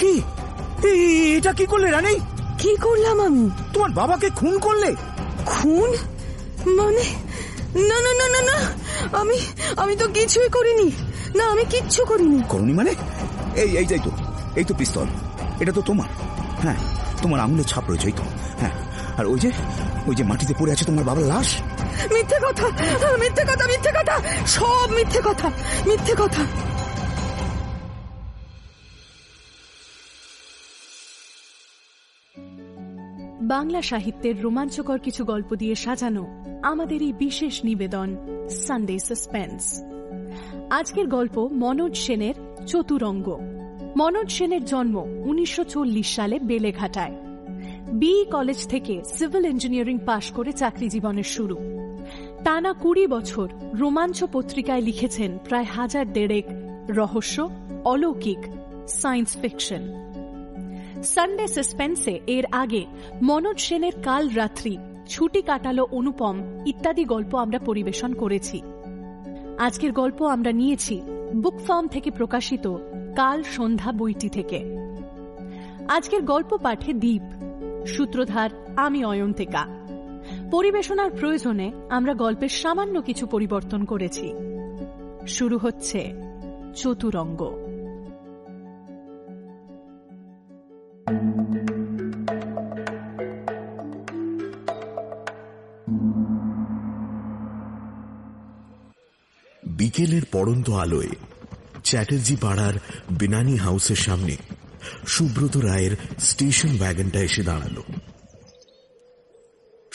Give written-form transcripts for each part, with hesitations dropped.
কি এটা কি করলে রানী? কি করলাম আমি? তোমার বাবাকে খুন করলে? খুন মানে? না না না না না, আমি তো কিছুই করিনি। না, আমি কিচ্ছু করিনি। করনি মানে? এই তো পিস্তল, এটা তো তোমার। হ্যাঁ, তোমার আঙুলের ছাপ রয়েছে, এই তো। হ্যাঁ, আর ওই যে মাটিতে পড়ে আছে তোমার বাবার লাশ। মিথ্যে কথা, মিথ্যে কথা, মিথ্যে কথা, সব মিথ্যে কথা, মিথ্যে কথা। বাংলা সাহিত্যের রোমাঞ্চকর কিছু গল্প দিয়ে সাজানো আমাদের এই বিশেষ নিবেদন সানডে সাসপেন্স। আজকের গল্প মনোজ সেনের চতুরঙ্গ। মনোজ সেনের জন্ম 1940 সালে বেলেঘাটায়। বিই কলেজ থেকে সিভিল ইঞ্জিনিয়ারিং পাশ করে চাকরি জীবনের শুরু। টানা 20 বছর রোমাঞ্চ পত্রিকায় লিখেছেন প্রায় 1000 রহস্য, অলৌকিক, সায়েন্স ফিকশন। সানডে সাসপেন্সে এর আগে মনোজ সেনের কাল রাত্রি, ছুটি কাটালো অনুপম ইত্যাদি গল্প আমরা পরিবেশন করেছি। আজকের গল্প আমরা নিয়েছি বুক ফার্ম থেকে প্রকাশিত কাল সন্ধ্যা বইটি থেকে। আজকের গল্প পাঠে দ্বীপ, সূত্রধার আমি অয়ন্তিকা। পরিবেশনার প্রয়োজনে আমরা গল্পের সামান্য কিছু পরিবর্তন করেছি। শুরু হচ্ছে চতুরঙ্গ। বিকেলের পড়ন্ত আলোয় চ্যাটার্জি পাড়ার বিনানি হাউসের সামনে সুব্রত রায়ের স্টেশন ওয়াগনটা এসে দাঁড়ালো।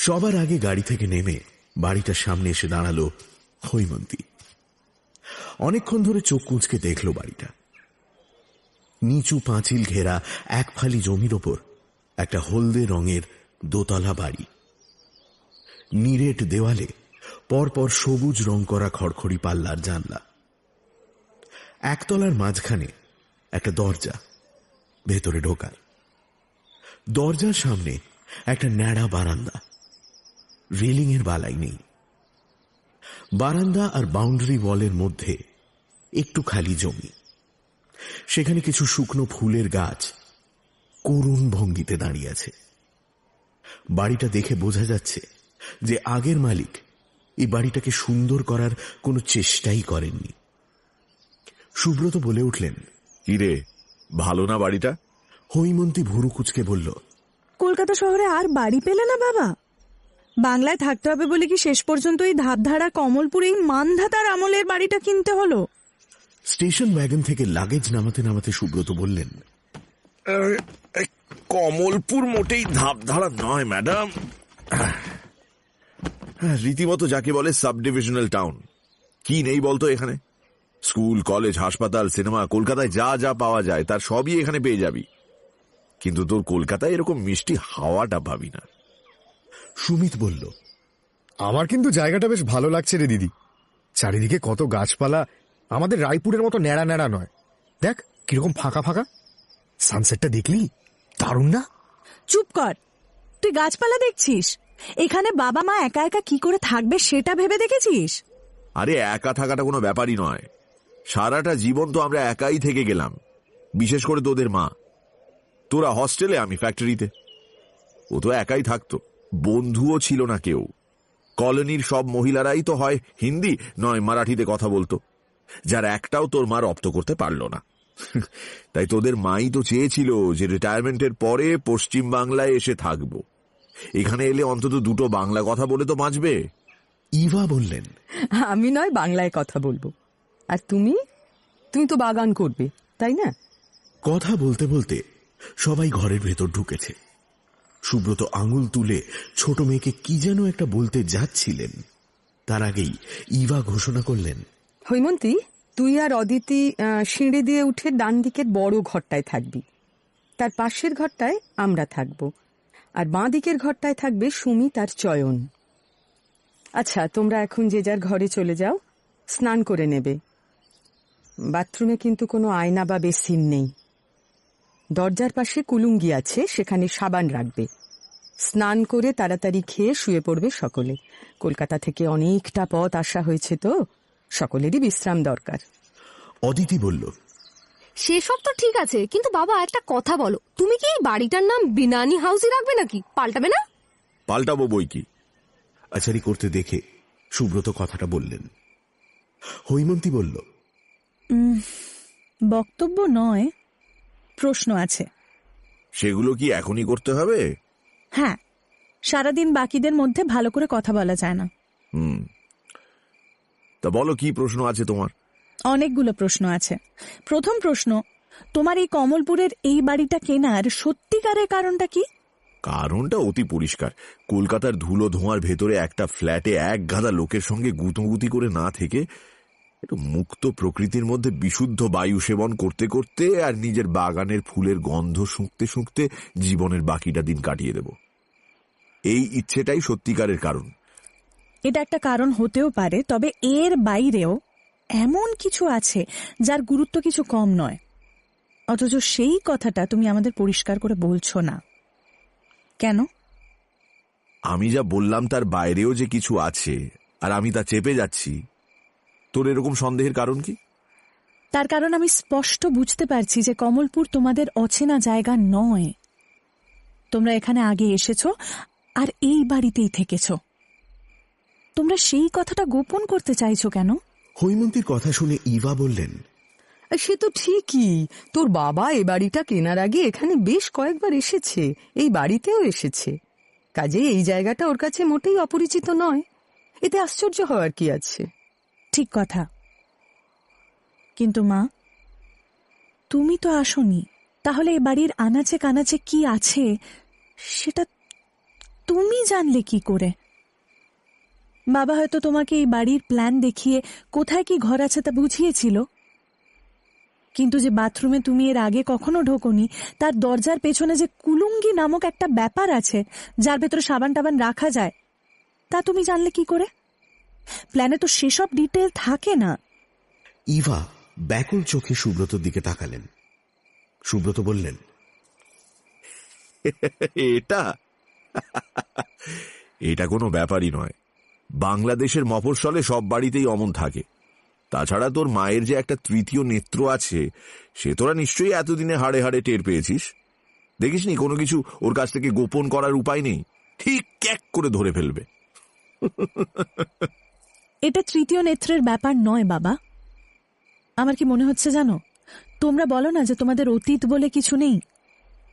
সবার আগে গাড়ি থেকে নেমে বাড়িটার সামনে এসে দাঁড়ালো হৈমন্তী। অনেকক্ষণ ধরে চোখ কুঁচকে দেখল বাড়িটা। নিচু পাঁচিল ঘেরা এক ফালি জমির ওপর একটা হলদে রঙের দোতলা বাড়ি। নিরেট দেওয়ালে পরপর সবুজ রং করা খড়খড়ি পাল্লার জানলা। একতলার মাঝখানে একটা দরজা, ভেতরে ঢোকার। দরজার সামনে একটা ন্যাড়া বারান্দা, রেলিং এর বালাই নেই। বারান্দা আর বাউন্ডারি ওয়ালের মধ্যে একটু খালি জমি, সেখানে কিছু শুকনো ফুলের গাছ করুণ ভঙ্গিতে দাঁড়িয়ে আছে। বাড়িটা দেখে বোঝা যাচ্ছে যে আগের মালিক এই বাড়িটাকে সুন্দর করার কোনো চেষ্টাই করেননি। সুব্রত বলে উঠলেন, কি রে, ভালো না বাড়িটা? হৈমন্তী ভুরু কুচকে বলল, কলকাতা শহরে আর বাড়ি পেলে না বাবা? বাংলায় থাকতে হবে বলে কি শেষ পর্যন্ত এই ধাপধারা কমলপুরে এই মানধাতার আমলের বাড়িটা কিনতে হলো? স্টেশন ওয়াগন থেকে লাগেজ নামাতে নামাতে সুব্রত বললেন, কমলপুর মোটেই ধাপধারা নয় ম্যাডাম, রীতিমতো যাকে বলে সাব ডিভিশনাল টাউন। কি নেই বলতো এখানে? স্কুল, কলেজ, হাসপাতাল, সিনেমা, কলকাতায় যা যা পাওয়া যায় তার সবই এখানে পেয়ে যাবি। কিন্তু তোর কলকাতায় এরকম মিষ্টি হাওয়াটা ভাবি না। সুমিত বলল, আমার কিন্তু জায়গাটা বেশ ভালো লাগছে রে দিদি। চারিদিকে কত গাছপালা, আমাদের রায়পুরের মতো ন্যাড়া ন্যাড়া নয়। দেখ কিরকম ফাঁকা ফাঁকা। সানসেটটা দেখলি? দারুণ না? চুপ কর, তুই গাছপালা দেখছিস? এখানে বাবা মা একা একা কি করে থাকবে সেটা ভেবে দেখেছিস? আরে একা থাকাটা কোনো ব্যাপারই নয়। সারাটা জীবন তো আমরা একাই থেকে গেলাম, বিশেষ করে তোদের মা। তোরা হস্টেলে, আমি ফ্যাক্টরিতে। ও তো একাই থাকতো, বন্ধুও ছিল না কেউ। কলোনির সব মহিলারাই তো হয় হিন্দি নয় মারাঠিতে কথা বলতো, যার একটাও তোর মা রপ্ত করতে পারল না। তাই তোদের মাই তো চেয়েছিল যে রিটায়ারমেন্টের পরে পশ্চিম বাংলায় এসে থাকবো। এখানে এলে অন্তত দুটো বাংলা কথা বলে তো বাঁচবে। ইভা বললেন, আমি নয় বাংলায় কথা বলবো, আর তুমি তো বাগান করবে, তাই না? কথা বলতে বলতে সবাই ঘরের ভেতর ঢুকেছে। সুব্রত আঙুল তুলে ছোট মেয়েকে কি যেন একটা বলতে যাচ্ছিলেন, তার আগেই ইভা ঘোষণা করলেন, হৈমন্তী, তুই আর অদিতি সিঁড়ি দিয়ে উঠে ডান দিকের বড় ঘরটায় থাকবি, তার পাশের ঘরটায় আমরা থাকবো, আর বাঁ দিকের ঘরটায় থাকবে সুমিত আর চয়ন। আচ্ছা, তোমরা এখন যে যার ঘরে চলে যাও, স্নান করে নেবে। বাথরুমে কিন্তু কোনো আয়না বা বেসিন নেই। দরজার পাশে কুলুঙ্গি আছে, সেখানে সাবান রাখবে। স্নান করে তাড়াতাড়ি খেয়ে শুয়ে পড়বে সকলে। কলকাতা থেকে অনেকটা পথ আসা হয়েছে তো, সকলেরই বিশ্রাম দরকার। অদিতি বলল, সেসব তো ঠিক আছে, কিন্তু বাবা একটা কথা বলো, তুমি কি এই বাড়িটার নাম বিনানি হাউসই রাখবে নাকি? পাল্টাবে না? পাল্টাবো বই কি। আচারি করতে দেখে সুব্রত কথাটা বললেন। হৈমন্তী বলল, বক্তব্য নয়, প্রশ্ন আছে। সেগুলো কি এখনই করতে হবে? হ্যাঁ, সারাদিন বাকিদের মধ্যে ভালো করে কথা বলা যায় না। তা বলো, কি প্রশ্ন আছে তোমার? অনেকগুলো প্রশ্ন আছে। প্রথম প্রশ্ন, তোমার এই কমলপুরের এই বাড়িটা কেনার সত্যিকারের কারণটা কি? কারণটা অতি পরিষ্কার। কলকাতার ধুলো ধোঁয়ার ভেতরে একটা ফ্ল্যাটে এক গাদা লোকের সঙ্গে গুতোগুতি করে না থেকে একটু মুক্ত প্রকৃতির মধ্যে বিশুদ্ধ বায়ু সেবন করতে করতে আর নিজের বাগানের ফুলের গন্ধ শুঁকতে শুঁকতে জীবনের বাকিটা দিন কাটিয়ে দেব, এই ইচ্ছেটাই সত্যিকারের কারণ। এটা একটা কারণ হতেও পারে, তবে এর বাইরেও এমন কিছু আছে যার গুরুত্ব কিছু কম নয়, অথচ সেই কথাটা তুমি আমাদের পরিষ্কার করে বলছো না কেন? আমি যা বললাম তার বাইরেও যে কিছু আছে, আর আমি তা চেপে যাচ্ছি। তোর এরকম সন্দেহের কারণ কি? তার কারণ আমি স্পষ্ট বুঝতে পারছি যে কমলপুর তোমাদের অচেনা জায়গা নয়। তোমরা এখানে আগে এসেছো আর এই বাড়িতেই থেকেছো। তোমরা সেই কথাটা গোপন করতে চাইছো কেন? হৈমন্তীর কথা শুনে ইভা বললেন, সে তো ঠিকই, তোর বাবা এ বাড়িটা কেনার আগে এখানে বেশ কয়েকবার এসেছে, এই বাড়িতেও এসেছে, কাজে এই জায়গাটা ওর কাছে মোটেই অপরিচিত নয়। এতে আশ্চর্য হওয়ার কি আছে? ঠিক কথা, কিন্তু মা, তুমি তো আসোনি, তাহলে এ বাড়ির আনাচে কানাচে কি আছে সেটা তুমি জানলে কি করে? বাবা হয়তো তোমাকে এই বাড়ির প্ল্যান দেখিয়ে কোথায় কি ঘর আছে তা বুঝিয়েছিল, কিন্তু যে বাথরুমে তুমি এর আগে কখনো ঢোকোনি তার দরজার পেছনে যে কুলুঙ্গি নামক একটা ব্যাপার আছে যার ভেতরে সাবান টাবান রাখা যায়, তা তুমি জানলে কি করে? প্ল্যানে তো সেসব ডিটেল থাকে না। ইভা ব্যাকুল চোখে সুব্রতর দিকে তাকালেন। সুব্রত বললেন, এটা কোনো ব্যাপারই নয়। বাংলাদেশের মফস্বলে সব বাড়িতেই অমন থাকে। তাছাড়া তোর মায়ের যে একটা তৃতীয় নেত্র আছে সে তোরা নিশ্চয়ই এতদিনে হাড়ে হাড়ে টের পেয়েছিস। দেখিসনি কোনো কিছু ওর কাছ থেকে গোপন করার উপায় নেই, ঠিক ক্যাক করে ধরে ফেলবে। এটা তৃতীয় নেত্রের ব্যাপার নয় বাবা। আমার কি মনে হচ্ছে জানো, তোমরা বলো না যে তোমাদের অতীত বলে কিছু নেই,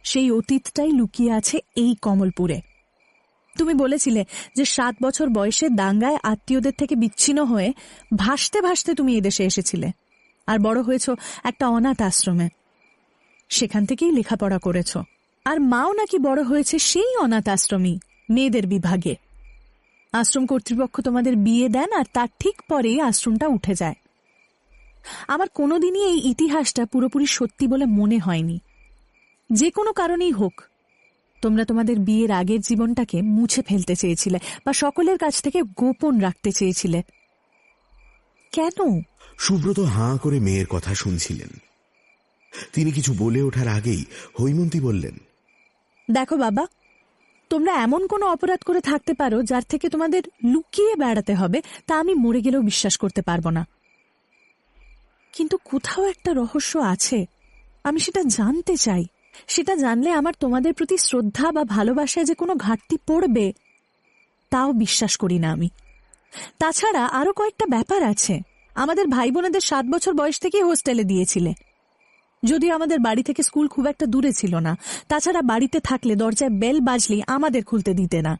সেই অতীতটাই লুকিয়ে আছে এই কমলপুরে। তুমি বলেছিলে যে 7 বছর বয়সে দাঙ্গায় আত্মীয়দের থেকে বিচ্ছিন্ন হয়ে ভাসতে ভাসতে তুমি এদেশে এসেছিলে, আর বড় হয়েছ একটা অনাথ আশ্রমে। সেখান থেকেই লেখাপড়া করেছ, আর মাও নাকি বড় হয়েছে সেই অনাথ আশ্রমই, মেয়েদের বিভাগে। আশ্রম কর্তৃপক্ষ তোমাদের বিয়ে দেন আর তার ঠিক পরেই আশ্রমটা উঠে যায়। আমার কোনোদিনই এই ইতিহাসটা পুরোপুরি সত্যি বলে মনে হয়নি। যে কোনো কারণেই হোক, তোমরা তোমাদের বিয়ের আগের জীবনটাকে মুছে ফেলতে চেয়েছিলে বা সকলের কাছ থেকে গোপন রাখতে চেয়েছিলে। কেন? সুব্রত হাঁ করে মেয়ের কথা শুনছিলেন। তিনি কিছু বলে ওঠার আগেই হৈমন্তী বললেন, দেখো বাবা, তোমরা এমন কোনো অপরাধ করে থাকতে পারো যার থেকে তোমাদের লুকিয়ে বেড়াতে হবে, তা আমি মরে গেলেও বিশ্বাস করতে পারবো না। কিন্তু কোথাও একটা রহস্য আছে, আমি সেটা জানতে চাই। সেটা জানলে আমার তোমাদের প্রতি শ্রদ্ধা বা ভালোবাসায় যে কোনো ঘাটতি পড়বে তাও বিশ্বাস করি না আমি। তাছাড়া আরো কয়েকটা ব্যাপার আছে। আমাদের ভাই বোনেদের 7 বছর বয়স থেকেই হোস্টেলে দিয়েছিলে, যদিও আমাদের বাড়ি থেকে স্কুল খুব একটা দূরে ছিল না। তাছাড়া বাড়িতে থাকলে দরজায় বেল বাজলেই আমাদের খুলতে দিতে না,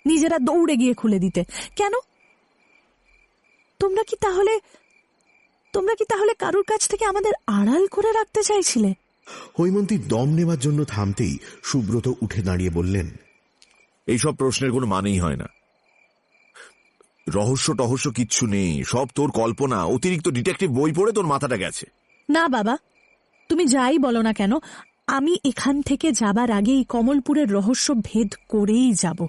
নিজেরা দৌড়ে গিয়ে খুলে দিতে। কেন? তোমরা কি তাহলে কারুর কাছ থেকে আমাদের আড়াল করে রাখতে চাইছিলে? হৈমন্তী দম নেবার জন্য থামতেই সুব্রত উঠে দাঁড়িয়ে বললেন, এইসব প্রশ্নের কোনো মানেই হয় না। রহস্য টহস্য কিচ্ছু নেই, সব তোর কল্পনা। অতিরিক্ত ডিটেকটিভ বই পড়ে তোর মাথাটা গেছে। না বাবা, তুমি যাই বলো না কেন, আমি এখান থেকে যাবার আগে এই কমলপুরের রহস্য ভেদ করেই যাব।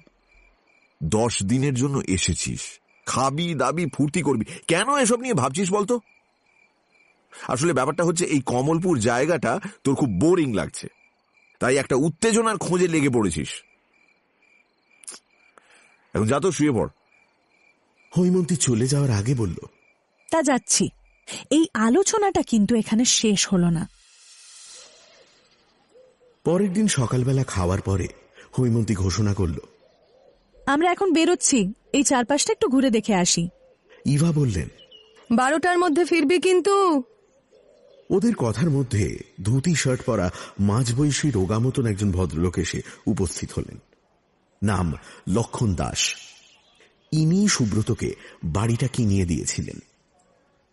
10 দিনের জন্য এসেছিস, খাবি দাবি ফুর্তি করবি, কেন এসব নিয়ে ভাবছিস বলতো? আসলে ব্যাপারটা হচ্ছে এই কমলপুর জায়গাটা তোর খুব বোরিং লাগছে, তাই একটা উত্তেজনার খোঁজে লেগে পড়েছিস। এখন যা তো শুয়ে পড়। হৈমন্তী চলে যাওয়ার আগে বলল, তা যাচ্ছি, এই আলোচনাটা কিন্তু এখানে শেষ হলো না। পরের দিন সকালবেলা খাওয়ার পরে হৈমন্তী ঘোষণা করল, আমরা এখন বেরোচ্ছি, এই চারপাশটা একটু ঘুরে দেখে আসি। ইভা বললেন, 12টার মধ্যে ফিরবি কিন্তু। ওদের কথার মধ্যে ধুতি শার্ট পরা মাঝবয়সী রোগা মতন একজন ভদ্রলোক এসে উপস্থিত হলেন। নাম লক্ষণ দাস। ইনি সুব্রতকে বাড়িটা কিনিয়ে দিয়েছিলেন।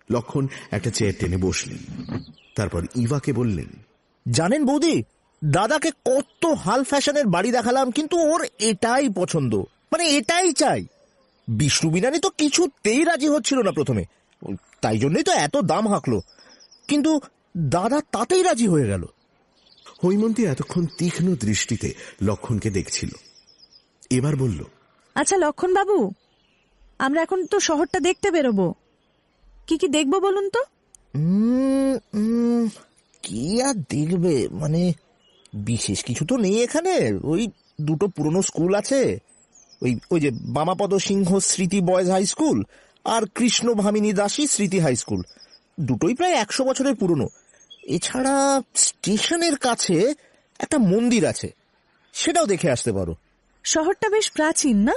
লক্ষণ একটা চেয়ার টেনে বসলেন, তারপর ইভাকে বললেন, জানেন বৌদি, দাদাকে কত হাল ফ্যাশনের বাড়ি দেখালাম, কিন্তু ওর এটাই পছন্দ, মানে এটাই চাই। বিষ্ণু বিনানি তো কিছুতেই রাজি হচ্ছিল না প্রথমে, তাই জন্যই তো এত দাম হাঁকলো, কিন্তু দাদা তাতেই রাজি হয়ে গেল। হৈমন্তী এতক্ষণ তীক্ষ্ণ দৃষ্টিতে লক্ষণকে দেখছিল। এবার বলল, আচ্ছা লক্ষণ বাবু, আমরা এখন তো শহরটা দেখতে বেরোবো, কি কি দেখবো বলুন তো? কি আর দেখবে, মানে বিশেষ কিছু তো নেই এখানে। ওই দুটো পুরনো স্কুল আছে, ওই যে বামাপদ সিংহ স্মৃতি বয়েজ হাই স্কুল আর কৃষ্ণ ভামিনী দাসী স্মৃতি হাই স্কুল, দুটোই প্রায় 100 বছরের পুরনো। এছাড়া স্টেশনের কাছে একটা মন্দির আছে, সেটাও দেখে আসতে পারো। শহরটা বেশ প্রাচীন না?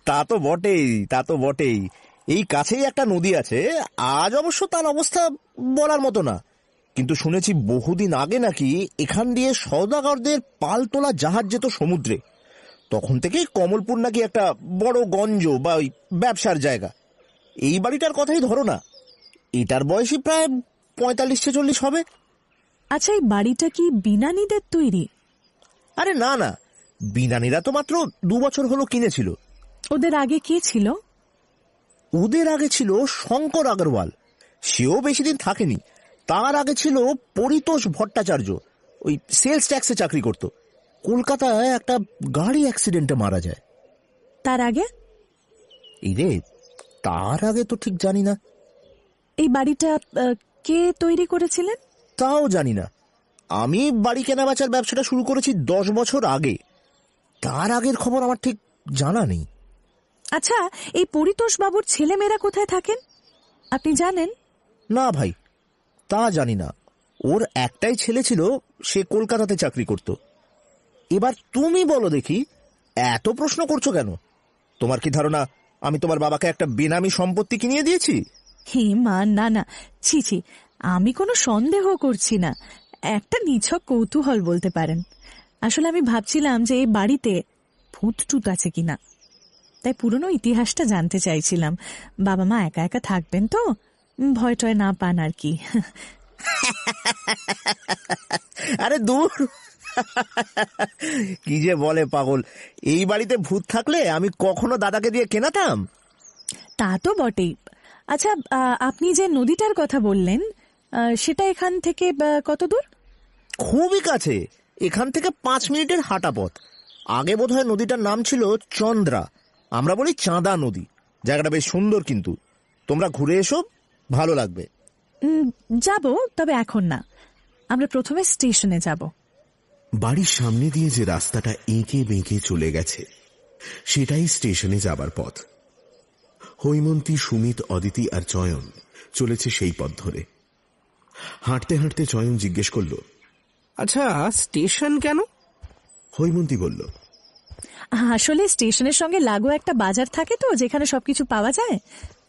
তা তো বটেই, তা তো বটেই। এই কাছেই একটা নদী আছে, আজ অবশ্য তার অবস্থা বলার মতো না, কিন্তু শুনেছি বহুদিন আগে নাকি এখান দিয়ে সওদাগরদের পাল তোলা জাহাজ যেত সমুদ্রে। তখন থেকেই কমলপুর নাকি একটা বড় গঞ্জ বা ওই ব্যবসার জায়গা। এই বাড়িটার কথাই ধরো না, এটার বয়সই প্রায় 45-46 হবে। আচ্ছা, এই বাড়িটা কি বিনানীদের তৈরি? আরে না না, বিনানীরা তো মাত্র 2 বছর হলো কিনেছিল। ওদের আগে কে ছিল? ওদের আগে ছিল শঙ্কর আগরওয়াল, সেও বেশি দিন থাকেনি। তার আগে ছিল পরিতোষ ভট্টাচার্য, ওই সেলস ট্যাক্সে চাকরি করত, কলকাতায় একটা গাড়ি অ্যাক্সিডেন্টে মারা যায়। তার আগে? এই রে, তার আগে তো ঠিক জানি না। এই বাড়িটা কে তৈরি করেছিলেন? তাও জানি না। আমি বাড়ি কেনা বেচার ব্যবসাটা শুরু করেছি 10 বছর আগে, তার আগের খবর আমার ঠিক জানা নেই। আচ্ছা, এই পরিতোষ বাবুর ছেলেমেয়েরা কোথায় থাকেন আপনি জানেন? না ভাই, তা জানি না। ওর একটাই ছেলে ছিল, সে কলকাতাতে চাকরি করত। এবার তুমি বলো দেখি, এত প্রশ্ন করছো কেন? তোমার কি ধারণা আমি তোমার বাবাকে একটা বেনামি সম্পত্তি কিনিয়ে দিয়েছি? হে মা, না না, ছি ছি, আমি কোনো সন্দেহ করছি না, একটা নিছক কৌতূহল বলতে পারেন। আসলে আমি ভাবছিলাম যে এই বাড়িতে ভূত টুত আছে কিনা, তাই পুরনো ইতিহাসটা জানতে চাইছিলাম। বাবা মা একা একা থাকবেন তো, ভয় টয় না পান আর কি। আরে দূর, কি যে বলে পাগল। এই বাড়িতে ভূত থাকলে আমি কখনো দাদাকে দিয়ে কেনাতাম? তা তো বটেই। আচ্ছা, আপনি যে নদীটার কথা বললেন, সেটা এখান থেকে কত দূর? খুবই কাছে, এখান থেকে 5 মিনিটের হাঁটা পথ। আগে বোধহয় নদীটার নাম ছিল চন্দ্রা, আমরা বলি চাঁদা নদী। জায়গাটা বেশ সুন্দর, কিন্তু তোমরা ঘুরে এসো, ভালো লাগবে। যাব, তবে এখন না, আমরা প্রথমে স্টেশনে যাব। বাড়ির সামনে দিয়ে যে রাস্তাটা এঁকে বেঁকে চলে গেছে, সেটাই স্টেশনে যাবার পথ। হৈমন্তী, সুমিত, অদিতি আর চয়ন চলেছে সেই পথ ধরে। হাঁটতে হাঁটতে চয়ন জিজ্ঞেস করল, আচ্ছা, স্টেশন কেন? হৈমন্তী বলল, আসলে স্টেশনের সঙ্গে লাগো একটা বাজার থাকে তো, যেখানে সবকিছু পাওয়া যায়।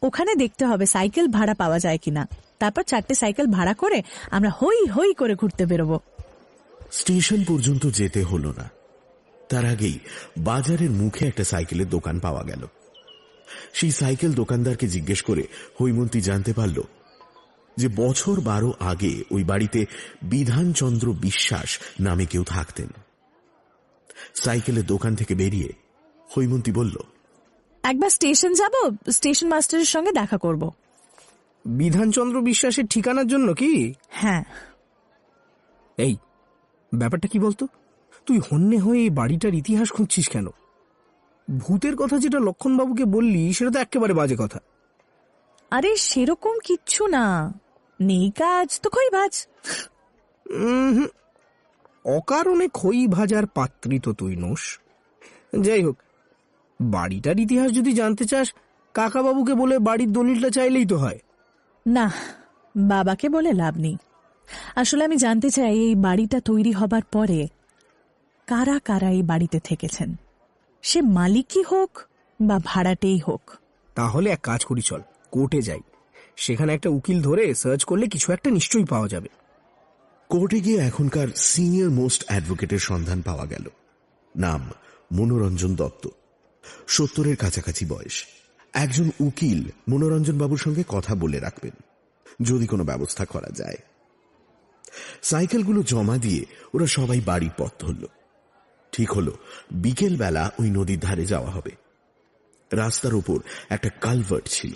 ওখানে দেখতে হবে সাইকেল ভাড়া পাওয়া যায় কিনা, তারপর 4টে সাইকেল ভাড়া করে আমরা হই হই করে ঘুরতে বেরোবো। স্টেশন পর্যন্ত যেতে হলো না, তার আগেই বাজারের মুখে একটা সাইকেলের দোকান পাওয়া গেল। সেই সাইকেল দোকানদারকে জিজ্ঞেস করে হৈমন্তী জানতে পারল যে বছর 12 আগে ওই বাড়িতে বিধানচন্দ্র বিশ্বাস নামে কেউ থাকতেন। সাইকেলের দোকান থেকে বেরিয়ে হৈমন্তী বলল, একবার স্টেশন যাব, স্টেশন মাস্টারের সঙ্গে দেখা করব। বিধানচন্দ্র বিশ্বাসের ঠিকানার জন্য কি? হ্যাঁ। এই ব্যাপারটা কি বলতো, তুই হন্যে হয়ে এই বাড়িটার ইতিহাস খুঁজছিস কেন? ভূতের কথা যেটা লক্ষণবাবুকে বললি, সেটা তো একেবারে বাজে কথা। আরে সেরকম কিচ্ছু না, নেই কাজ তো খই ভাজ। অকারণে খই ভাজার পাত্রী তো তুই নোস। যাই হোক, বাড়িটার ইতিহাস যদি জানতে চাস, কাকাবাবুকে বলে বাড়ির দলিলটা চাইলেই তো হয়। না, বাবাকে বলে লাভ নেই। আসলে আমি জানতে চাই এই বাড়িটা তৈরি হবার পরে কারা কারা এই বাড়িতে থেকেছেন, সে মালিকই হোক বা ভাড়াটেই হোক। তাহলে এক কাজ করি, চল কোর্টে যাই, সেখানে একটা উকিল ধরে সার্চ করলে কিছু একটা নিশ্চয়ই পাওয়া যাবে। কোর্টে গিয়ে এখনকার সিনিয়র মোস্ট অ্যাডভোকেটের সন্ধান পাওয়া গেল। নাম মনোরঞ্জন দত্ত, 70-এর কাছাকাছি বয়স। একজন উকিল মনোরঞ্জন বাবুর সঙ্গে কথা বলে রাখবেন যদি কোনো ব্যবস্থা করা যায়। সাইকেলগুলো জমা দিয়ে ওরা সবাই বাড়ির পথ ধরল। ঠিক হলো বিকেল বেলা ওই নদীর ধারে যাওয়া হবে। রাস্তার ওপর একটা কালভার্ট ছিল,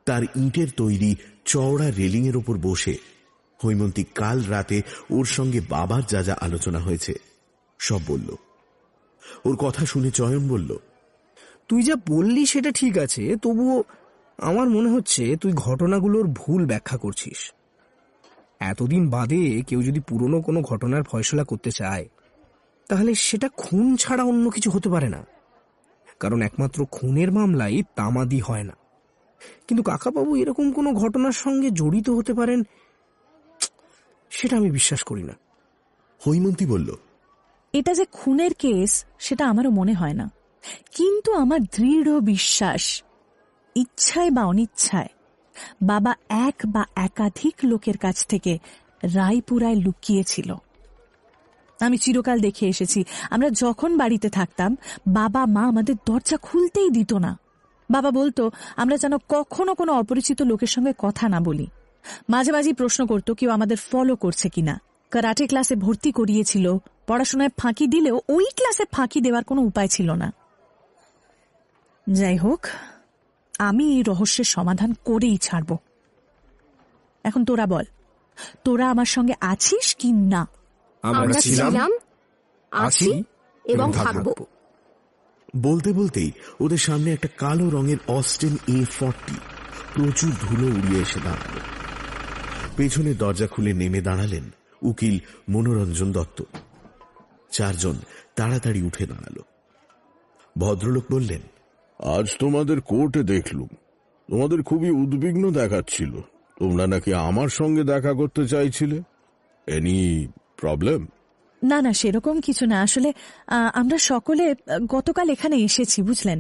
তার ইটের তৈরি চওড়া রেলিং এর ওপর বসে হৈমন্তী কাল রাতে ওর সঙ্গে বাবার যা যা আলোচনা হয়েছে সব বলল। ওর কথা শুনে চয়ন বলল, তুই যা বললি সেটা ঠিক আছে, তবুও আমার মনে হচ্ছে তুই ঘটনাগুলোর ভুল ব্যাখ্যা করছিস। এতদিন বাদে কেউ যদি পুরনো কোনো ঘটনার ফয়সলা করতে চায় তাহলে সেটা খুন ছাড়া অন্য কিছু হতে পারে না, কারণ একমাত্র খুনের মামলায় তামাদি হয় না। কিন্তু কাকাবাবু এরকম কোনো ঘটনার সঙ্গে জড়িত হতে পারেন সেটা আমি বিশ্বাস করি না। হৈমন্তী বলল, এটা যে খুনের কেস সেটা আমারও মনে হয় না, কিন্তু আমার দৃঢ় বিশ্বাস ইচ্ছায় বা অনিচ্ছায় বাবা এক বা একাধিক লোকের কাছ থেকে রায়পুরায় লুকিয়েছিল। আমি চিরকাল দেখে এসেছি, আমরা যখন বাড়িতে থাকতাম বাবা মা আমাদের দরজা খুলতেই দিত না। বাবা বলতো আমরা যেন কখনো কোনো অপরিচিত লোকের সঙ্গে কথা না বলি। মাঝে মাঝে প্রশ্ন করতো কেউ আমাদের ফলো করছে কিনা। কারাটে ক্লাসে ভর্তি করিয়েছিল, পড়াশোনায় ফাঁকি দিলেও ওই ক্লাসে ফাঁকি দেওয়ার কোনো উপায় ছিল না। যাই হোক, আমি এই রহস্যের সমাধান করেই ছাড়ব। এখন তোরা বল, তোরা আমার সঙ্গে আছিস কি না? আমরা ছিলাম, আছি এবং থাকব। বলতে বলতেই ওদের সামনে একটা কালো রঙের অস্টিন A40 প্রচুর ধুলো উড়িয়ে এসে দাঁড়াল। পেছনে দরজা খুলে নেমে দাঁড়ালেন উকিল মনোরঞ্জন দত্ত। চারজন তাড়াতাড়ি উঠে দাঁড়াল। ভদ্রলোক বললেন, আজ তোমাদের কোর্টে দেখলুম, তোমাদের খুবই উদ্বিগ্ন দেখাচ্ছিল। তোমরা নাকি আমার সঙ্গে দেখা করতে চাইছিলে। Any problem? না না, সেরকম কিছু না। আসলে আমরা সকলে গতকাল এখানে এসেছি, বুঝলেন।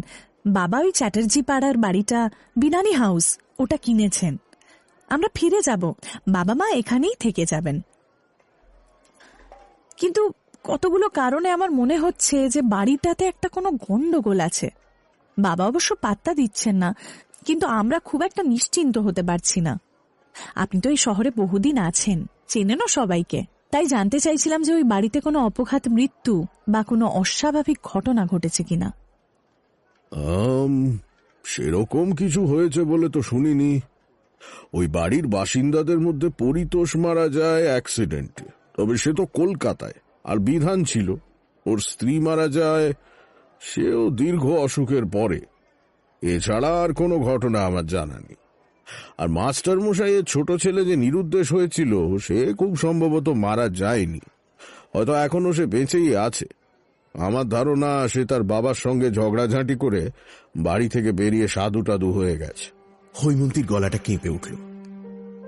বাবা ওই চ্যাটার্জি পাড়ার বাড়িটা বিনানি হাউস ওটা কিনেছেন। আমরা ফিরে যাব, বাবা মা এখানেই থেকে যাবেন। কিন্তু কতগুলো কারণে আমার মনে হচ্ছে যে বাড়িটাতে একটা কোনো গন্ডগোল আছে। বাবা অবশ্য পাত্তা দিচ্ছেন না, কিন্তু আমরা খুব একটা নিশ্চিন্ত হতে পারছি না। আপনি তো এই শহরে বহুদিন আছেন, চেনেনও সবাইকে, তাই জানতে চাইছিলাম যে ওই বাড়িতে কোনো অপঘাত মৃত্যু বা কোনো অস্বাভাবিক ঘটনা ঘটেছে কিনা। সেরকম কিছু হয়েছে বলে তো শুনিনি। ওই বাড়ির বাসিন্দাদের মধ্যে পরিতোষ মারা যায় অ্যাক্সিডেন্টে, তবে সে তো কলকাতায়। আর বিধান ছিল ওর স্ত্রী মারা যায়, সেও দীর্ঘ অসুখের পরে। এছাড়া আর কোনো ঘটনা আমার জানা নেই। আর মাস্টার মশাইয়ের ছোট ছেলে যে নিরুদ্দেশ হয়েছিল সে খুব সম্ভবত মারা যায়নি, হয়তো এখনো সে বেঁচেই আছে। আমার ধারণা সে তার বাবার সঙ্গে ঝগড়াঝাঁটি করে বাড়ি থেকে বেরিয়ে সাধু টাধু হয়ে গেছে। হৈমন্তীর গলাটা কেঁপে উঠল।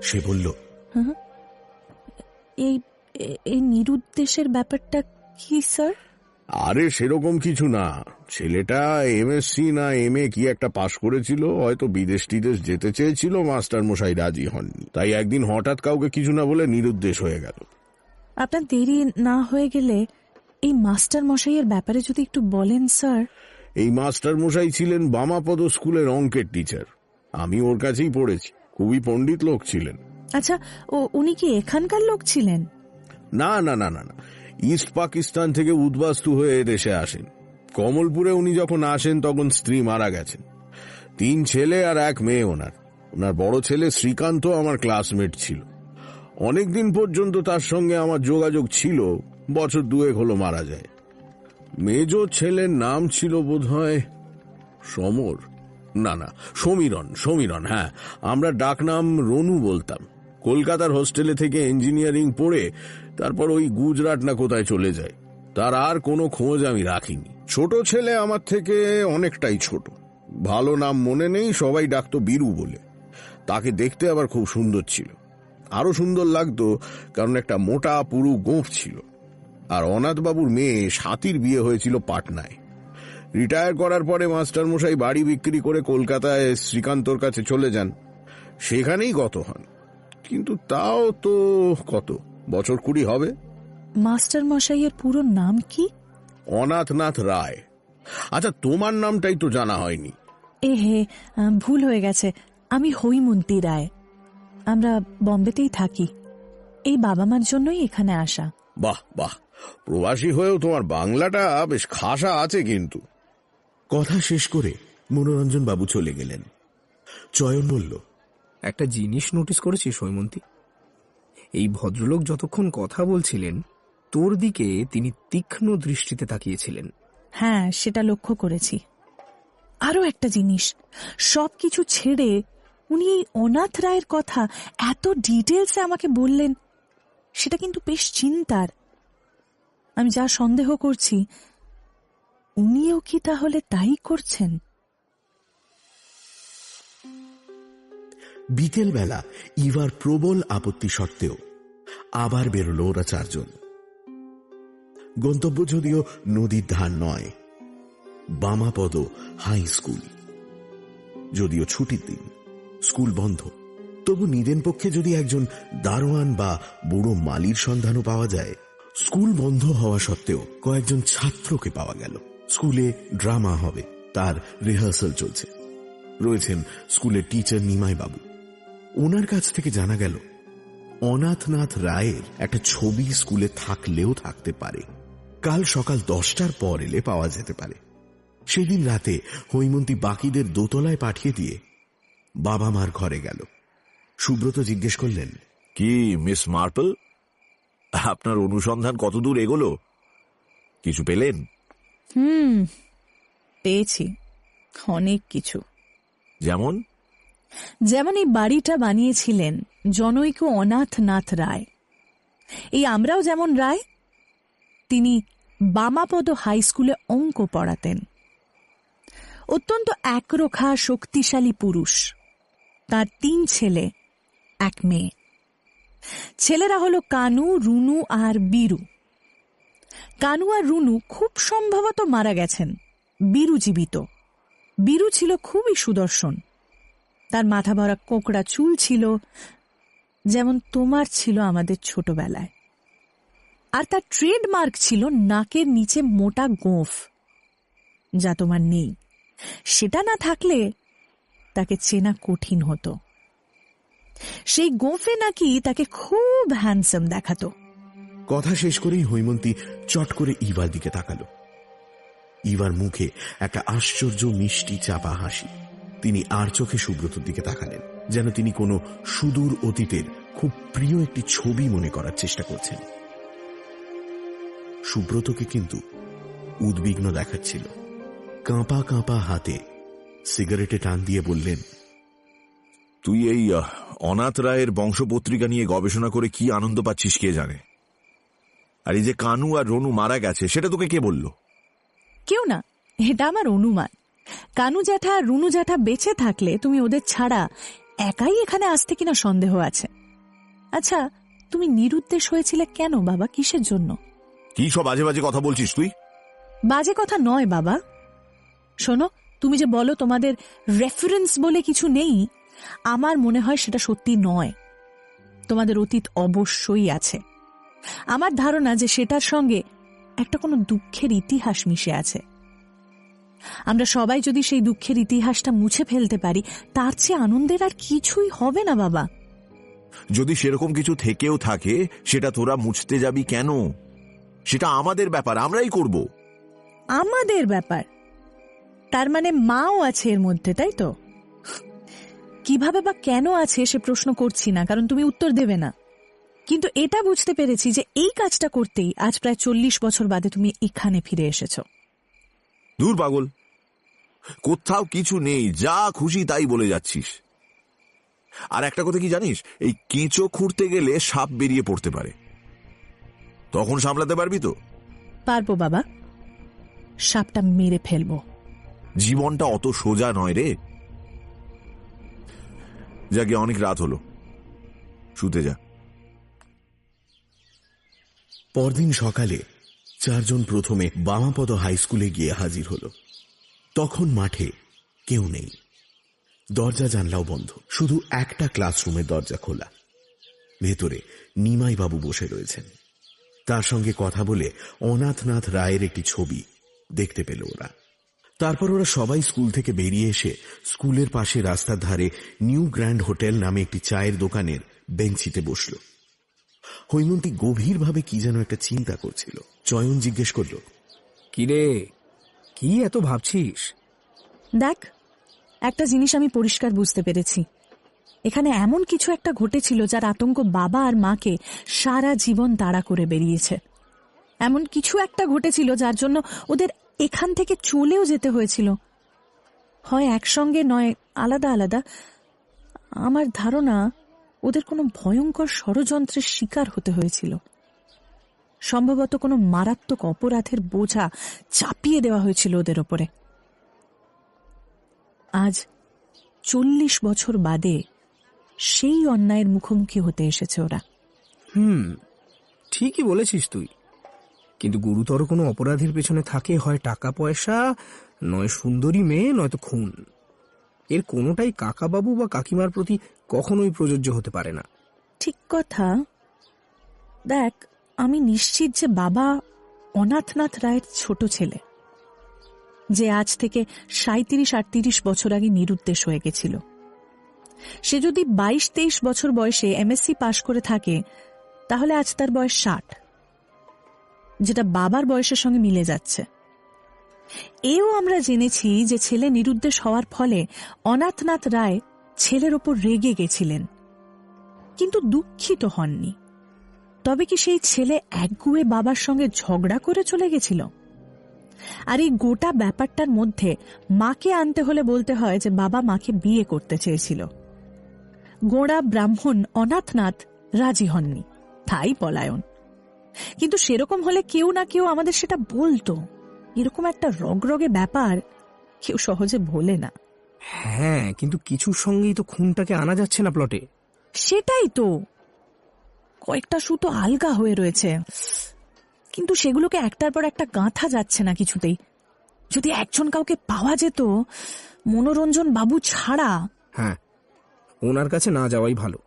সে বলল, এই নিরুদ্দেশের ব্যাপারটা কি স্যার? আরে সেরকম কিছু না, ছেলেটা MSc না MA কি একটা পাশ করেছিল, হয়তো বিদেশ টিদেশ যেতে চেয়েছিল, মাস্টার মশাই রাজি হননি, তাই একদিন হঠাৎ কাউকে কিছু না বলে নিরুদ্দেশ হয়ে গেল। আপনার দেরি না হয়ে গেলে এই মাস্টার মশাইয়ের ব্যাপারে যদি একটু বলেন স্যার। এই মাস্টার মশাই ছিলেন বামাপদ স্কুলের অঙ্কের টিচার। আমি ওর কাছেই পড়েছি, খুবই পণ্ডিত লোক ছিলেন। আচ্ছা, উনি কি এখানকার লোক ছিলেন? না না না না না, ইস্ট পাকিস্তান থেকে উদ্বাস্তু হয়ে দেশে আসেন। কমলপুরে উনি যখন আসেন তখন স্ত্রী মারা গেছেন। 3 ছেলে আর 1 মেয়ে ওনার। ওনার বড় ছেলে শ্রীকান্ত আমার ক্লাসমেট ছিল, অনেকদিন পর্যন্ত তার সঙ্গে আমার যোগাযোগ ছিল। বছর 2 হলো মারা যায়। মেজ ছেলের নাম ছিল বোধহয় সমর, না না সমীরণ, হ্যাঁ, আমরা ডাকনাম রনু বলতাম। কলকাতার হোস্টেলে থেকে ইঞ্জিনিয়ারিং পড়ে তারপর ওই গুজরাট না কোথায় চলে যায়, তার আর কোনো খোঁজ আমি রাখিনি। ছোট ছেলে আমার থেকে অনেকটাই ছোট, ভালো নাম মনে নেই, সবাই ডাকতো বীরু বলে। তাকে দেখতে আবার খুব সুন্দর ছিল। আরো সুন্দর লাগতো কারণ একটা মোটা পুরু গোঁফ ছিল। আর অনাথবাবুর মেয়ে সাথীর বিয়ে হয়েছিল পাটনায়। রিটায়ার করার পরে মাস্টার মশাই বাড়ি বিক্রি করে কলকাতায় শ্রীকান্তর কাছে চলে যান, সেখানেই গত হন। কিন্তু তাও তো কত বছর 20 হবে। মাস্টার মশাইয়ের পুরো নাম কি? অনাথনাথ রায়। আচ্ছা, তোমার নামটাই তো জানা হয়নি। হে, ভুল হয়ে গেছে। আমি হৈমন্তী রায়। আমরা বম্বেতেই থাকি। এই বাবা মার জন্যই এখানে আসা। বাহ বাহ, প্রবাসী হয়েও তোমার বাংলাটা বেশ খাসা আছে কিন্তু। কথা শেষ করে মনোরঞ্জন বাবু চলে গেলেন। চয়ন বলল, একটা জিনিস নোটিস করেছিস হৈমন্তী? এই ভদ্রলোক যতক্ষণ কথা বলছিলেন তোর দিকে তিনি তীক্ষ্ণ দৃষ্টিতে তাকিয়েছিলেন। হ্যাঁ, সেটা লক্ষ্য করেছি। আরো একটা জিনিস, সবকিছু ছেড়ে উনি এই অনাথ রায়ের কথা এত ডিটেলসে আমাকে বললেন, সেটা কিন্তু বেশ চিন্তার। আমি যা সন্দেহ করছি, উনিও কি তাহলে তাই করছেন? বিকেলবেলা ইভার প্রবল আপত্তি সত্ত্বেও আবার বেরোল ওরা 4 জন। গন্তব্য যদিও নদীর ধার নয়, বামাপদ হাই স্কুল। যদিও ছুটির দিন, স্কুল বন্ধ, তবু নিদেন পক্ষে যদি একজন দারোয়ান বা বুড়ো মালির সন্ধানও পাওয়া যায়। স্কুল বন্ধ হওয়া সত্ত্বেও কয়েকজন ছাত্রকে পাওয়া গেল। স্কুলে ড্রামা হবে, তার রিহার্সাল চলছে। রয়েছেন স্কুলের টিচার নিমাই বাবু। ওনার কাছ থেকে জানা গেল অনাথনাথ রায়ের একটা ছবি স্কুলে থাকলেও থাকতে পারে। কাল সকাল 10টার পর এলে পাওয়া যেতে পারে। সেদিন রাতে হৈমন্তী বাকিদের দোতলায় পাঠিয়ে দিয়ে বাবা মার ঘরে গেল। সুব্রত জিজ্ঞেস করলেন, কি মিস মার্পল, আপনার অনুসন্ধান কতদূর এগোলো? কিছু পেলেন? পেয়েছি অনেক কিছু। যেমন? যেমন এই বাড়িটা বানিয়েছিলেন জনৈক অনাথনাথ রায়। এই আমরাও যেমন রায়, তিনি বামাপদ হাই স্কুলে অঙ্ক পড়াতেন। অত্যন্ত একরোখা শক্তিশালী পুরুষ। তার 3 ছেলে, 1 মেয়ে। ছেলেরা হলো কানু, রুনু আর বীরু। কানু আর রুনু খুব সম্ভবত মারা গেছেন, বীরু জীবিত। বীরু ছিল খুবই সুদর্শন। তার মাথা ভরা কোঁকড়া চুল ছিল, যেমন তোমার ছিল আমাদের ছোটবেলায়। আর তার ট্রেডমার্ক ছিল নাকের নিচে মোটা গোঁফ, যা তোমার নেই। সেটা না থাকলে তাকে চেনা কঠিন হতো। সেই গোঁফে নাকি তাকে খুব হ্যান্ডসাম দেখাতো। কথা শেষ করেই হৈমন্তী চট করে ইভার দিকে তাকালো। ইভার মুখে একটা আশ্চর্য মিষ্টি চাপা হাসি। তিনি আর চোখে সুব্রতর দিকে তাকালেন, যেন তিনি কোনো সুদূর অতীতের খুব প্রিয় একটি ছবি মনে করার চেষ্টা করছেন। সুব্রতকে কিন্তু উদ্বিগ্ন দেখাচ্ছিল। কাঁপা কাঁপা হাতে সিগারেটে টান দিয়ে বললেন, তুই এই অনাথ রায়ের বংশপত্রিকা নিয়ে গবেষণা করে কি আনন্দ পাচ্ছিস কে জানে। আর এই যে কানু আর রনু মারা গেছে, সেটা তোকে কে বলল? কেউ না, এটা আমার অনুমান। কানু জ্যাঠা আর রুনু জ্যাঠা বেঁচে থাকলে তুমি ওদের ছাড়া একাই এখানে আসতে কিনা সন্দেহ আছে। আচ্ছা, তুমি নিরুদ্দেশ হয়েছিলে কেন বাবা? কিসের জন্য? কি সব বাজে বাজে কথা বলছিস তুই? বাজে কথা নয় বাবা। শোনো, তুমি যে বলো তোমাদের রেফারেন্স বলে কিছু নেই, আমার মনে হয় সেটা সত্যি নয়। তোমাদের অতীত অবশ্যই আছে। আমার ধারণা যে সেটার সঙ্গে একটা কোনো দুঃখের ইতিহাস মিশে আছে। আমরা সবাই যদি সেই দুঃখের ইতিহাসটা মুছে ফেলতে পারি, তার চেয়ে আনন্দের আর কিছুই হবে না বাবা। যদি সেরকম কিছু থেকেও থাকে, সেটা তোরা মুছতে যাবি কেন? সেটা আমাদের ব্যাপার, আমরাই করব। আমাদের ব্যাপার? তার মানে মাও আছে এর মধ্যে, তাই তো? কিভাবে বা কেন আছে সে প্রশ্ন করছি না, কারণ তুমি উত্তর দেবে না। কিন্তু এটা বুঝতে পেরেছি যে এই কাজটা করতেই আজ প্রায় 40 বছর বাদে তুমি এখানে ফিরে এসেছো। দূর পাগল, কোথাও কিছু নেই, যা খুশি তাই বলে যাচ্ছিস। আর একটা কথা কি জানিস, এই কেঁচো খুঁড়তে গেলে সাপ বেরিয়ে পড়তে পারে, তখন সামলাতে পারবি তো? পারবো বাবা, সাপটা মেরে ফেলবো। জীবনটা অত সোজা নয় রে। যাকে অনেক রাত হলো, শুতে যা। পরদিন সকালে চারজন প্রথমে বামাপদ হাই স্কুলে গিয়ে হাজির হল। তখন মাঠে কেউ নেই, দরজা জানলাও বন্ধ, শুধু একটা ক্লাসরুমের দরজা খোলা। ভেতরে নিমাই বাবু বসে রয়েছেন। তার সঙ্গে কথা বলে অনাথনাথ রায়ের একটি ছবি দেখতে পেল ওরা। তারপর ওরা সবাই স্কুল থেকে বেরিয়ে এসে স্কুলের পাশে রাস্তার ধারে নিউ গ্র্যান্ড হোটেল নামে একটি চায়ের দোকানের বেঞ্চিতে বসল। হৈমন্তী গভীরভাবে কি যেন একটা চিন্তা করছিল। চয়ন জিজ্ঞেস করল, কিরে, কি এত ভাবছিস? দেখ, একটা জিনিস আমি পরিষ্কার বুঝতে পেরেছি। এখানে এমন কিছু একটা ঘটেছিল যার আতঙ্ক বাবা আর মাকে সারা জীবন তাড়া করে বেরিয়েছে। এমন কিছু একটা ঘটেছিল যার জন্য ওদের এখান থেকে চলেও যেতে হয়েছিল, হয় একসঙ্গে নয় আলাদা আলাদা। আমার ধারণা ওদের কোনো ভয়ঙ্কর ষড়যন্ত্রের শিকার হতে হয়েছিল। সম্ভবত কোনো মারাত্মক অপরাধের বোঝা চাপিয়ে দেওয়া হয়েছিল ওদের ওপরে। আজ 40 বছর বাদে সেই অন্যায়ের মুখোমুখি হতে এসেছে ওরা। ঠিকই বলেছিস তুই, কিন্তু গুরুতর কোনো অপরাধের পেছনে থাকে হয় টাকা পয়সা, নয় সুন্দরী মেয়ে, নয়তো খুন। এর কোনোটাই কাকাবাবু বা কাকিমার প্রতি কখনোই প্রযোজ্য হতে পারে না। ঠিক কথা। দেখ, আমি নিশ্চিত যে বাবা অনাথনাথ রায়ের ছোট ছেলে, যে আজ থেকে 37-38 বছর আগে নিরুদ্দেশ হয়ে গেছিল। সে যদি 22-23 বছর বয়সে MSc পাশ করে থাকে, তাহলে আজ তার বয়স 60, যেটা বাবার বয়সের সঙ্গে মিলে যাচ্ছে। এও আমরা জেনেছি যে ছেলে নিরুদ্দেশ হওয়ার ফলে অনাথনাথ রায় ছেলের ওপর রেগে গেছিলেন, কিন্তু দুঃখিত হননি। তবে কি সেই ছেলে একগুঁয়ে বাবার সঙ্গে ঝগড়া করে চলে গেছিল? আর এই গোটা ব্যাপারটার মধ্যে মাকে আনতে হলে বলতে হয় যে বাবা মাকে বিয়ে করতে চেয়েছিল। গোঁড়া ব্রাহ্মণ অনাথনাথ রাজি হননি, তাই পলায়ন। কিন্তু সেরকম হলে কেউ না কেউ আমাদের সেটা বলতো। এরকম একটা রগরগে ব্যাপার কেউ সহজে ভোলে না। হ্যাঁ, কিন্তু কিছুর সঙ্গেই তো খুনটাকে আনা যাচ্ছে না প্লটে। সেটাই তো, কয়েকটা সুতো আলগা হয়ে রয়েছে, কিন্তু সেগুলোকে একটার পর একটা গাঁথা যাচ্ছে না কিছুতেই। যদি একজন কাউকে পাওয়া যেত, মনোরঞ্জন বাবু ছাড়া। হ্যাঁ, ওনার কাছে না যাওয়াই ভালো।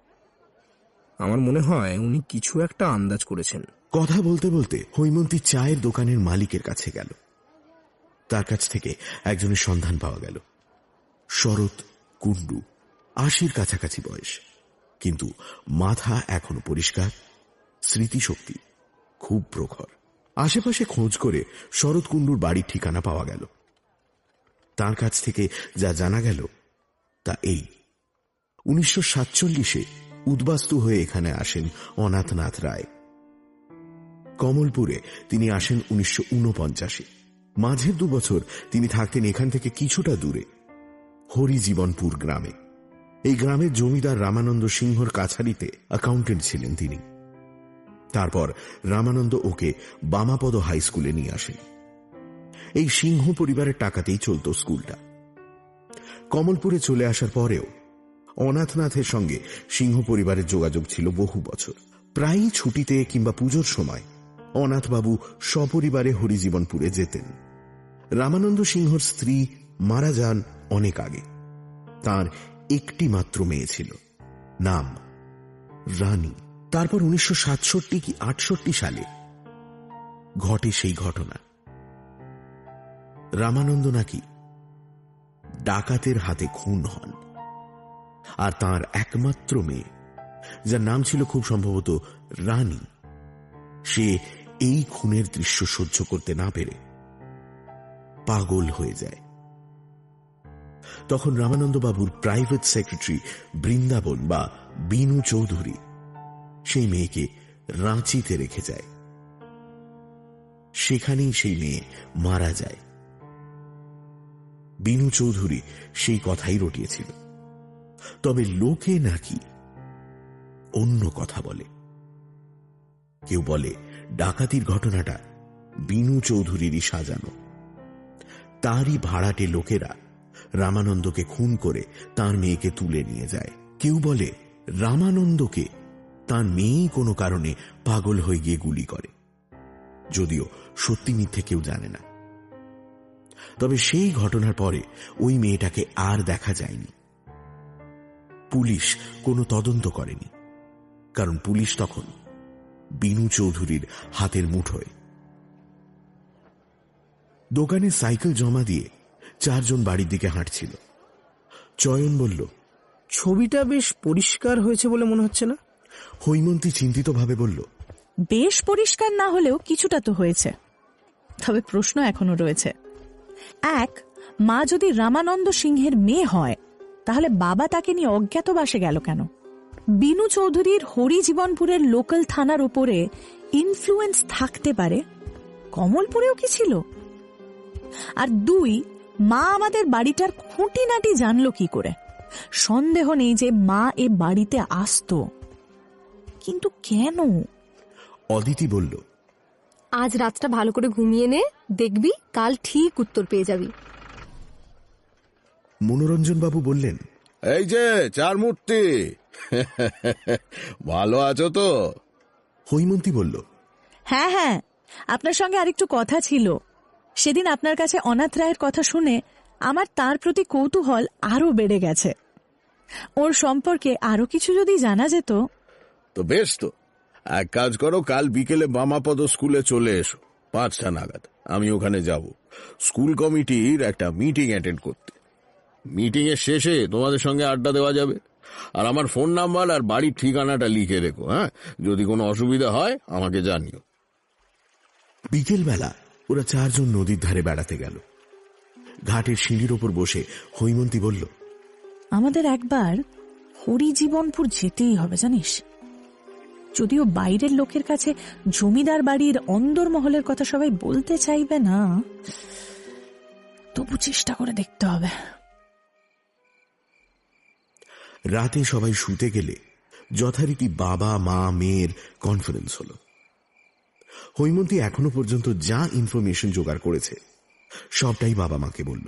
আমার মনে হয় উনি কিছু একটা আন্দাজ করেছেন। কথা বলতে বলতে হৈমন্তী চায়ের দোকানের মালিকের কাছে গেল। তার কাছ থেকে একজনের সন্ধান পাওয়া গেল। শরৎ কুণ্ডু, 80-র কাছাকাছি বয়স, কিন্তু মাথা এখনো পরিষ্কার, স্মৃতিশক্তি খুব প্রখর। আশেপাশে খোঁজ করে শরৎ কুণ্ডুর বাড়ির ঠিকানা পাওয়া গেল। তার কাছ থেকে যা জানা গেল তা এই: 1947-এ উদ্বাস্তু হয়ে এখানে আসেন অনাথনাথ রায়। কমলপুরে তিনি আসেন 1949-এ। মাঝের 2 বছর তিনি থাকতেন এখান থেকে কিছুটা দূরে হরিজীবনপুর গ্রামে। এই গ্রামের জমিদার রামানন্দ সিংহর কাছারিতে অ্যাকাউন্টেন্ট ছিলেন তিনি। তারপর রামানন্দ ওকে বামাপদ হাই স্কুলে নিয়ে আসেন। এই সিংহ পরিবারের টাকাতেই চলত স্কুলটা। কমলপুরে চলে আসার পরেও অনাথনাথের সঙ্গে সিংহ পরিবারের যোগাযোগ ছিল বহু বছর। প্রায়ই ছুটিতে কিংবা পুজোর সময় অনাথবাবু সপরিবারে হরিজীবনপুরে যেতেন। রামানন্দ সিংহর স্ত্রী মারা যান অনেক আগে। তার একটি মাত্র মেয়ে ছিল, নাম রানী। তারপর 1967 কি 68 সালে ঘটে সেই ঘটনা। রামানন্দ নাকি ডাকাতের হাতে খুন হন, আর তার একমাত্র মেয়ে, যার নাম ছিল খুব সম্ভবত রানী, সে এই খুনের দৃশ্য সহ্য করতে না পেরে পাগল হয়ে যায়। তখন রামানন্দ বাবুর প্রাইভেট সেক্রেটারি বৃন্দাবন বা বিনু চৌধুরী সেই মেয়েকে রাঁচিতে রেখে যায়। সেখানেই সেই মেয়ে মারা যায়। বিনু চৌধুরী সেই কথাই রটিয়েছিল, তবে লোকে নাকি অন্য কথা বলে। কেউ বলে ডাকাতির ঘটনাটা বিনু চৌধুরীরই সাজানো। তারই ভাড়াটে লোকেরা রামানন্দকে খুন করে তার মেয়েকে তুলে নিয়ে যায়। কেউ বলে রামানন্দকে তার মেয়েই কোনো কারণে পাগল হয়ে গিয়ে গুলি করে, যদিও সত্যি মিথ্যে কেউ জানে না। তবে সেই ঘটনার পরে ওই মেয়েটাকে আর দেখা যায়নি। পুলিশ কোনো তদন্ত করেনি, কারণ পুলিশ তখন বিনু চৌধুরীর হাতের মুঠোয়। দোকানে সাইকেল জমা দিয়ে 4 জন বাড়ির দিকে হাঁটছিল। চয়ন বলল, ছবিটা বেশ পরিষ্কার হয়েছে বলে মনে হচ্ছে না? হৈমন্তী চিন্তিতভাবে বলল, বেশ পরিষ্কার না হলেও কিছুটা তো হয়েছে। তবে প্রশ্ন এখনো রয়েছে। এক, মা যদি রামানন্দ সিংহের মেয়ে হয়, তাহলে বাবা তাকে নিয়ে অজ্ঞাতবাসে গেল কেন? বিনু চৌধুরীর হরিজীবনপুরের লোকাল থানার উপরে ইনফ্লুয়েন্স থাকতে পারে, কমলপুরেও কি ছিল? আর 2, মা আমাদের বাড়িটার খুঁটিনাটি জানলো কি করে? সন্দেহ নেই যে মা এ বাড়িতে আসতো, কিন্তু কেন? অদিতি বলল, আজ রাতটা ভালো করে ঘুমিয়ে নে, দেখবি কাল ঠিক উত্তর পেয়ে যাবি। মনোরঞ্জন বাবু বললেন, এই যে চার মূর্তি, ভালো আছো তো? হৈমন্তী বলল, হ্যাঁ হ্যাঁ, আপনার সঙ্গে আরেকটু কথা ছিল। সেদিন আপনার কাছে অনাথ রায়ের কথা শুনে আমার তার প্রতি কৌতূহল আরো বেড়ে গেছে। ওর সম্পর্কে আরো কিছু যদি জানা যেত। তো বেশ, তো এক কাজ করো, কাল বিকেলে বামাপদ স্কুলে চলে এসো 5টা নাগাদ। আমি ওখানে যাব স্কুল কমিটির একটা মিটিং অ্যাটেন্ড করতে। মিটিং এর শেষে তোমাদের সঙ্গে আড্ডা দেওয়া যাবে। আর আমার ফোন নাম্বার আর বাড়ির ঠিকানাটা লিখে রেখো। হ্যাঁ, যদি কোনো অসুবিধা হয় আমাকে জানিও। বিকেলবেলা ওরা 4 জন নদীর ধারে বেড়াতে গেল। ঘাটের সিঁড়ির ওপর বসে হৈমন্তী বলল, আমাদের একবার হরিজীবনপুর যেতেই হবে জানিস। যদিও বাইরের লোকের কাছে জমিদার বাড়ির অন্দরমহলের কথা সবাই বলতে চাইবে না, তবু চেষ্টা করে দেখতে হবে। রাতে সবাই শুতে গেলে যথারীতি বাবা মা মেয়ের কনফারেন্স হল। হৈমন্তী এখনো পর্যন্ত যা ইনফরমেশন জোগাড় করেছে সবটাই বাবা মাকে বলল।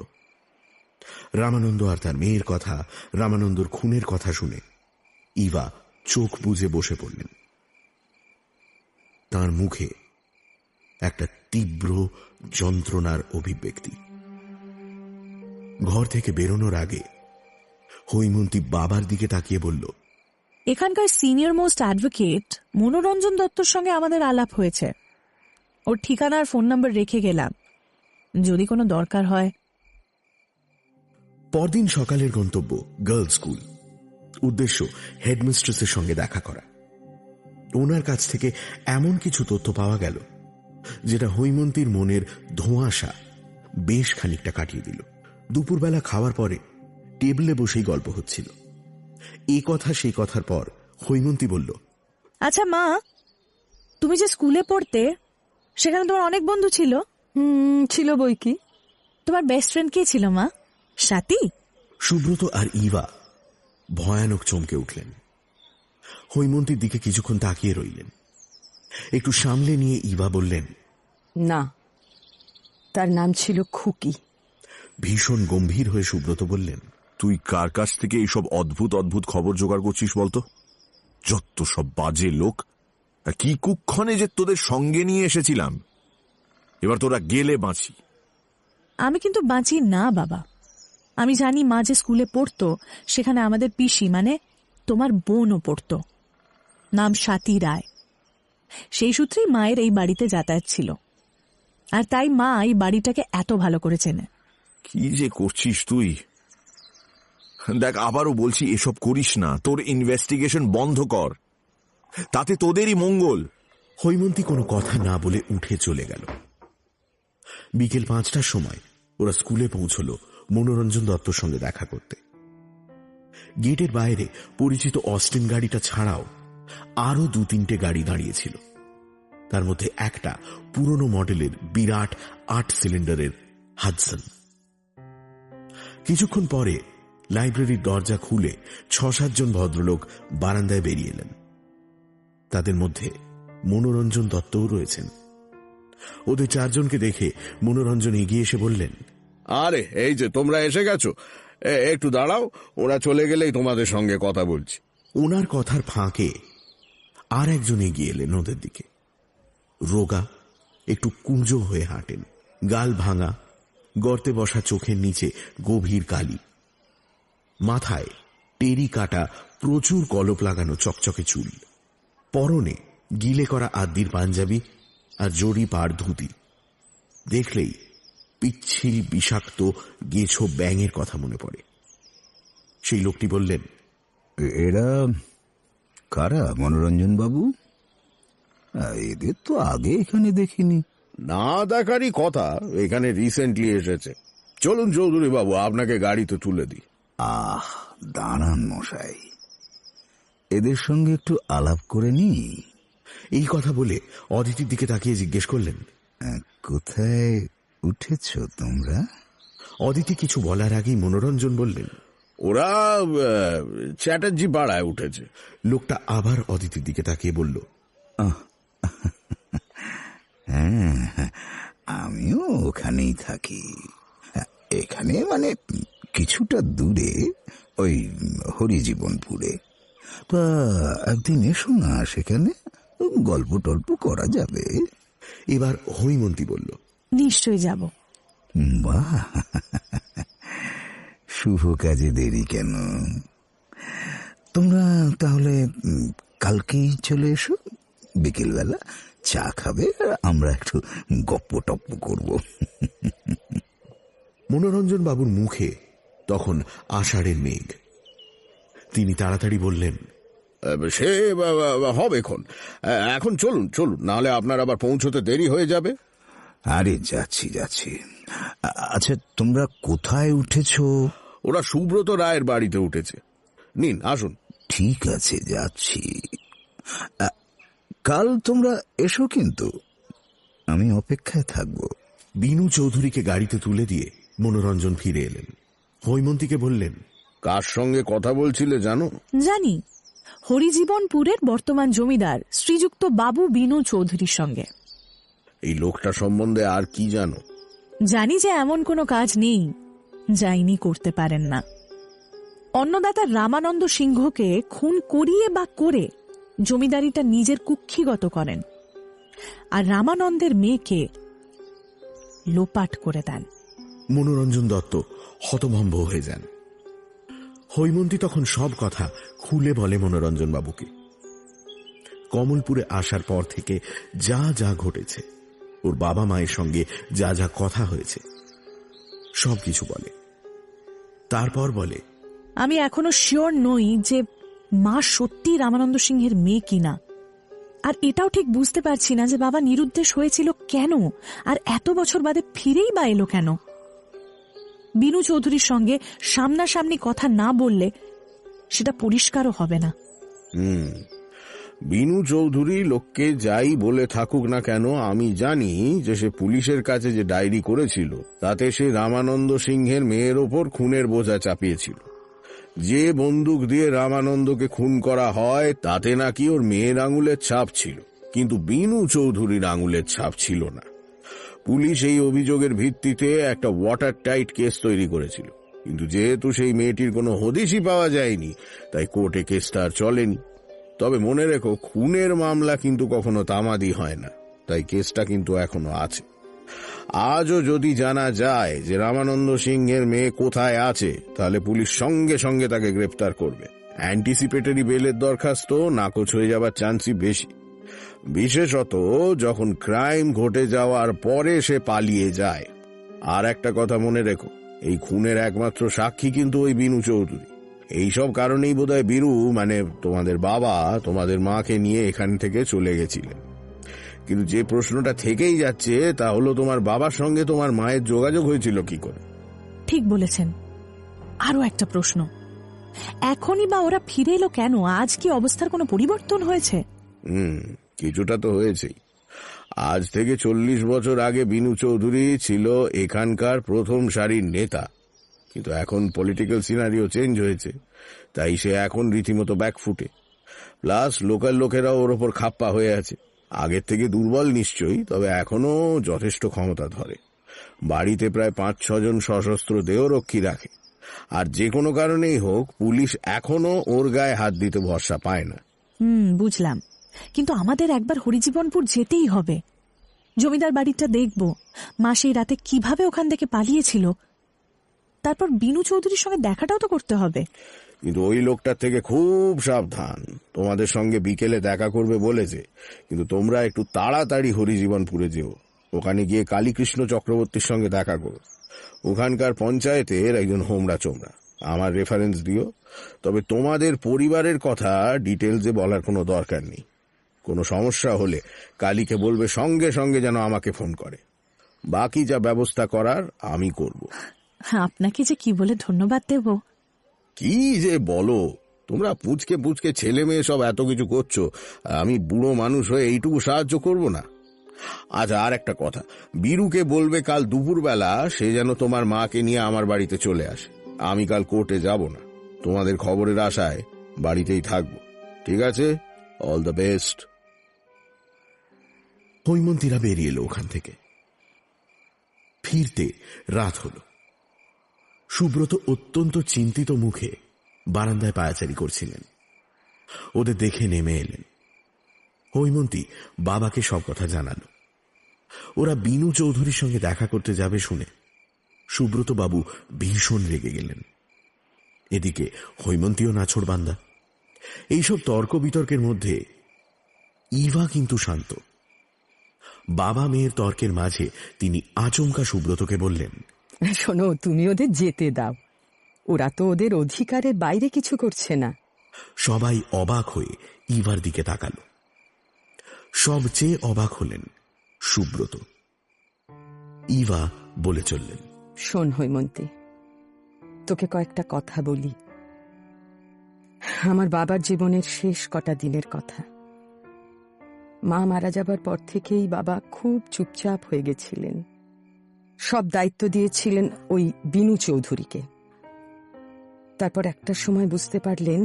রামানন্দ আর তার মেয়ের কথা, রামানন্দর খুনের কথা শুনে ইভা চোখ বুজে বসে পড়লেন। তার মুখে একটা তীব্র যন্ত্রণার অভিব্যক্তি। ঘর থেকে বেরোনোর আগে হৈমন্তী বাবার দিকে তাকিয়ে বলল, এখানকার সিনিয়র মোস্ট অ্যাডভোকেট মনোরঞ্জন দত্তর সঙ্গে আমাদের আলাপ হয়েছে। ওর ঠিকানা আর ফোন নাম্বার রেখে গেলাম, যদি কোনো দরকার হয়। পরদিন সকালের গন্তব্য গার্লস স্কুল। উদ্দেশ্য হেডমিস্ট্রেসের সঙ্গে দেখা করা। ওনার কাছ থেকে এমন কিছু তথ্য পাওয়া গেল যেটা হৈমন্তীর মনের ধোঁয়াশা বেশ খানিকটা কাটিয়ে দিল। দুপুরবেলা খাওয়ার পরে টেবিলে বসেই গল্প হচ্ছিল। এই কথা সেই কথার পর হৈমন্তী বলল, আচ্ছা মা, তুমি যে স্কুলে পড়তে, সেখানে তোমার অনেক বন্ধু ছিল? ছিল বই কি। তোমার বেস্ট ফ্রেন্ড কে ছিল মা? স্বাতী? সুব্রত আর ইভা ভয়ানক চমকে উঠলেন। হৈমন্তীর দিকে কিছুক্ষণ তাকিয়ে রইলেন। একটু সামলে নিয়ে ইভা বললেন, না, তার নাম ছিল খুকি। ভীষণ গম্ভীর হয়ে সুব্রত বললেন, তুই কার কাছ থেকে এইসব অদ্ভুত অদ্ভুত খবর জোগাড় করছিস বলতো? যত সব বাজে লোক। কি কুক্ষণে যে তোদের সঙ্গে নিয়ে এসেছিলাম, এবার তোরা গেলে বাঁচি। আমি কিন্তু বাঁচি না বাবা। আমি জানি মা যে স্কুলে পড়তো সেখানে আমাদের পিসি মানে তোমার বোনও পড়তো, নাম স্বাতী রায়। সেই সূত্রেই মায়ের এই বাড়িতে যাতায়াত ছিল, আর তাই মা এই বাড়িটাকে এত ভালো করে চেনে। কি যে করছিস তুই! দেখ, আবারও বলছি, এসব করিস না। তোর ইনভেস্টিগেশন বন্ধ কর, তাতে তোদেরই মঙ্গল। হৈমন্তী কোনো কথা না বলে উঠে চলে গেল। বিকেল 5টার সময় ওরা স্কুলে পৌঁছল মনোরঞ্জন দত্তর সঙ্গে দেখা করতে। গেটের বাইরে পরিচিত অস্টিন গাড়িটা ছাড়াও আরো 2-3টে গাড়ি দাঁড়িয়েছিল। তার মধ্যে একটা পুরনো মডেলের বিরাট 8 সিলিন্ডারের হাডসন। কিছুক্ষণ পরে লাইব্রেরির দরজা খুলে 6-7 জন ভদ্রলোক বারান্দায় বেরিয়ে এলেন। তাদের মধ্যে মনোরঞ্জন দত্তও রয়েছেন। ওদের 4 জনকে দেখে মনোরঞ্জন এগিয়ে এসে বললেন, আরে এই যে তোমরা এসে গেছো, একটু দাঁড়াও, ওরা চলে গেলেই তোমাদের সঙ্গে কথা বলছি। ওনার কথার ফাঁকে আর একজন এগিয়ে এলেন ওদের দিকে। রোগা, একটু কুঁজো হয়ে হাঁটেন, গাল ভাঙা, গর্তে বসা চোখের নিচে গভীর কালি, মাথায় টেরি কাটা প্রচুর কলপ লাগানো চকচকে চুল, পরনে গিলে করা আদ্যির পাঞ্জাবি আর জড়ি পাড় ধুতি। দেখলেই পিচ্ছিল বিষাক্ত গেছো ব্যাঙের কথা মনে পড়ে। সেই লোকটি বললেন, এরা কারা মনোরঞ্জন বাবু? এদের তো আগে এখানে দেখিনি। না দেখারই কথা, এখানে রিসেন্টলি এসেছে। চলুন চৌধুরী বাবু, আপনাকে গাড়িতে তুলে দিই। দাঁড়ান মশাই, এদের সঙ্গে একটু আলাপ করে নি। এই কথা বলে অদিতির দিকে তাকিয়ে জিজ্ঞেস করলেন, কোথায় উঠেছ তোমরা? অদিতি কিছু বলার আগেই মনোরঞ্জন বললেন, ওরা চ্যাটার্জি পাড়ায় উঠেছে। লোকটা আবার অদিতির দিকে তাকিয়ে বলল, হ্যাঁ, আমিও ওখানেই থাকি। এখানে মানে কিছুটা দূরে, ওই হরিজীবনপুরে। তা একদিন এসো না, সেখানে গল্প টল্প করা যাবে। এবার হৈমন্তী বলল, নিশ্চয়ই যাব। বাহ, শুভ কাজে দেরি কেন? তোমরা তাহলে কালকেই চলে এসো, বিকেলবেলা চা খাবে, আর আমরা একটু গপ্প টপ্প করব। মনোরঞ্জন বাবুর মুখে তখন আষাঢ়ের মেঘ। তিনি তাড়াতাড়ি বললেন, সে হবে এখন চলুন চলুন, নাহলে আপনার আবার পৌঁছতে দেরি হয়ে যাবে। আরে যাচ্ছি যাচ্ছি। আচ্ছা, তোমরা কোথায় উঠেছ? ওরা সুব্রত রায়ের বাড়িতে উঠেছে। নিন আসুন। ঠিক আছে, যাচ্ছি। কাল তোমরা এসো কিন্তু, আমি অপেক্ষায় থাকবো। বিনু চৌধুরীকে গাড়িতে তুলে দিয়ে মনোরঞ্জন ফিরে এলেন। হৈমন্তীকে বললেন, কার সঙ্গে কথা বলছিলে জানো? জানি, হরিজীবনপুরের বর্তমান জমিদার শ্রীযুক্ত বাবু বিনু চৌধুরীর সঙ্গে। এই লোকটা সম্বন্ধে আর কি জানো? জানি যে এমন কোনো কাজ নেই যা ইনি করতে পারেন না। অন্নদাতা রামানন্দ সিংহকে খুন করিয়ে বা করে জমিদারিটা নিজের কুক্ষিগত করেন, আর রামানন্দের মেয়েকে লোপাট করে দেন। মনোরঞ্জন দত্ত হতভম্ব হয়ে যান। হৈমন্তী তখন সব কথা খুলে বলে মনোরঞ্জন বাবুকে। কমলপুরে আসার পর থেকে যা যা ঘটেছে, ওর বাবা মায়ের সঙ্গে যা যা কথা হয়েছে, সবকিছু বলে। তারপর বলে, আমি এখনো শিওর নই যে মা সত্যি রামানন্দ সিংহের মেয়ে কিনা, আর এটাও ঠিক বুঝতে পারছি না যে বাবা নিরুদ্দেশ হয়েছিল কেন, আর এত বছর বাদে ফিরেই বা এলো কেন। বিনু চৌধুরীর সঙ্গে সামনাসামনি কথা না বললে সেটা পরিষ্কারও হবে না। বিনু চৌধুরী লোককে যাই বলে থাকুক না কেন, আমি জানি যে সে পুলিশের কাছে যে ডায়েরি করেছিল তাতে সে রামানন্দ সিংহের মেয়ের ওপর খুনের বোঝা চাপিয়েছিল। যে বন্দুক দিয়ে রামানন্দকে খুন করা হয় তাতে নাকি ওর মেয়ের আঙুলের ছাপ ছিল, কিন্তু বিনু চৌধুরীর আঙুলের ছাপ ছিল না। পুলিশ এই অভিযোগের ভিত্তিতে একটা ওয়াটার টাইট কেস তৈরি করেছিল, কিন্তু যেহেতু সেই মেয়েটির কোনো হদিশই পাওয়া যায়নি, তাই কোর্টে কেসটা আর চলেনি। তবে মনে রেখো, খুনের মামলা কিন্তু কখনো তামাদি হয় না, তাই কেসটা কিন্তু এখনো আছে। আজও যদি জানা যায় যে রামানন্দ সিংহের মেয়ে কোথায় আছে, তাহলে পুলিশ সঙ্গে সঙ্গে তাকে গ্রেফতার করবে। অ্যান্টিসিপেটরি বেলের দরখাস্ত নাকচ হয়ে যাবার চান্সই বেশি, বিশেষত যখন ক্রাইম ঘটে যাওয়ার পরে সে পালিয়ে যায়। আর একটা কথা মনে রেখো, এই খুনের একমাত্র সাক্ষী কিন্তু ওই বিনু চৌধুরী। এইসব কারণেই বোধহয় বীরু, মানে তোমাদের বাবা, তোমাদের মাকে নিয়ে এখান থেকে চলে গেছিলেন। কিন্তু যে প্রশ্নটা থেকেই যাচ্ছে তা হলো, তোমার বাবার সঙ্গে তোমার মায়ের যোগাযোগ হয়েছিল কি করে? ঠিক বলেছেন। আরো একটা প্রশ্ন, এখনই বা ওরা ফিরে এলো কেন? আজ কি অবস্থার কোনো পরিবর্তন হয়েছে? কিছুটা তো হয়েছেই। আজ থেকে 40 বছর আগে বিনু চৌধুরী ছিল এখানকার প্রথম সারির নেতা, কিন্তু এখন পলিটিক্যাল সিনারিও চেঞ্জ হয়েছে, তাই সে এখন রীতিমতো ব্যাকফুটে। প্লাস লোকাল লোকেরাও ওর ওপর খাপ্পা হয়ে আছে। আগের থেকে দুর্বল নিশ্চয়ই, তবে এখনো যথেষ্ট ক্ষমতা ধরে। বাড়িতে প্রায় 5-6 জন সশস্ত্র দেহরক্ষী রাখে, আর যে কোনো কারণেই হোক পুলিশ এখনো ওর গায়ে হাত দিতে ভরসা পায় না। বুঝলাম, কিন্তু আমাদের একবার হরিজীবনপুর যেতেই হবে। জমিদার বাড়িটা দেখব, মা সেই রাতে কিভাবে ওখান থেকে পালিয়েছিল, তারপর বিনু চৌধুরীর সঙ্গে দেখাটাও তো করতে হবে। কিন্তু ওই লোকটার থেকে খুব সাবধান। তোমাদের সঙ্গে বিকেলে দেখা করবে বলেছে, কিন্তু তোমরা একটু তাড়াতাড়ি হরিজীবনপুরে যেও। ওখানে গিয়ে কালীকৃষ্ণ চক্রবর্তীর সঙ্গে দেখা করো। ওখানকার পঞ্চায়েতের একজন হোমরা চোমরা, আমার রেফারেন্স দিও। তবে তোমাদের পরিবারের কথা ডিটেলসে বলার কোনো দরকার নেই। কোনো সমস্যা হলে কালীকে বলবে সঙ্গে সঙ্গে যেন আমাকে ফোন করে। বাকি যা ব্যবস্থা করার আমি করব। আপনাকে যে কি বলে ধন্যবাদ দেব। কি যে বলো, তোমরা পুচকে পুচকে ছেলে মেয়ে সব এত কিছু করছো, আমি বুড়ো মানুষ হয়ে এইটুকু সাহায্য করব না? আচ্ছা, আর একটা কথা, বীরুকে বলবে কাল দুপুরবেলা সে যেন তোমার মাকে নিয়ে আমার বাড়িতে চলে আসে। আমি কাল কোর্টে যাব না, তোমাদের খবরের আশায় বাড়িতেই থাকবো। ঠিক আছে? All the best. হৈমন্তীরা বেরিয়ে এলো ওখান থেকে। ফিরতে রাত হল। সুব্রত অত্যন্ত চিন্তিত মুখে বারান্দায় পায়াচারি করছিলেন। ওদের দেখে নেমে এলেন। হৈমন্তী বাবাকে সব কথা জানালো। ওরা বিনু চৌধুরীর সঙ্গে দেখা করতে যাবে শুনে সুব্রত বাবু ভীষণ রেগে গেলেন। এদিকে হৈমন্তীও নাছোড়বান্দা। এইসব তর্ক বিতর্কের মধ্যে ইভা কিন্তু শান্ত। বাবা মেয়ের তর্কের মাঝে তিনি আচমকা সুব্রতকে বললেন, শোনো, তুমি ওদের যেতে দাও, ওরা তো ওদের অধিকারের বাইরে কিছু করছে না। সবাই অবাক হয়ে ইভার দিকে তাকালো। সবচেয়ে অবাক হলেন সুব্রত। ইভা বলে চললেন, শোন হৈমন্তী, তোকে কয়েকটা কথা বলি। আমার বাবার জীবনের শেষ কটা দিনের কথা। মা মারা যাবার পর থেকেই বাবা খুব চুপচাপ হয়ে গেছিলেন। সব দায়িত্ব দিয়েছিলেন ওই বিনু চৌধুরীকে। তারপর একটা সময় বুঝতে পারলেন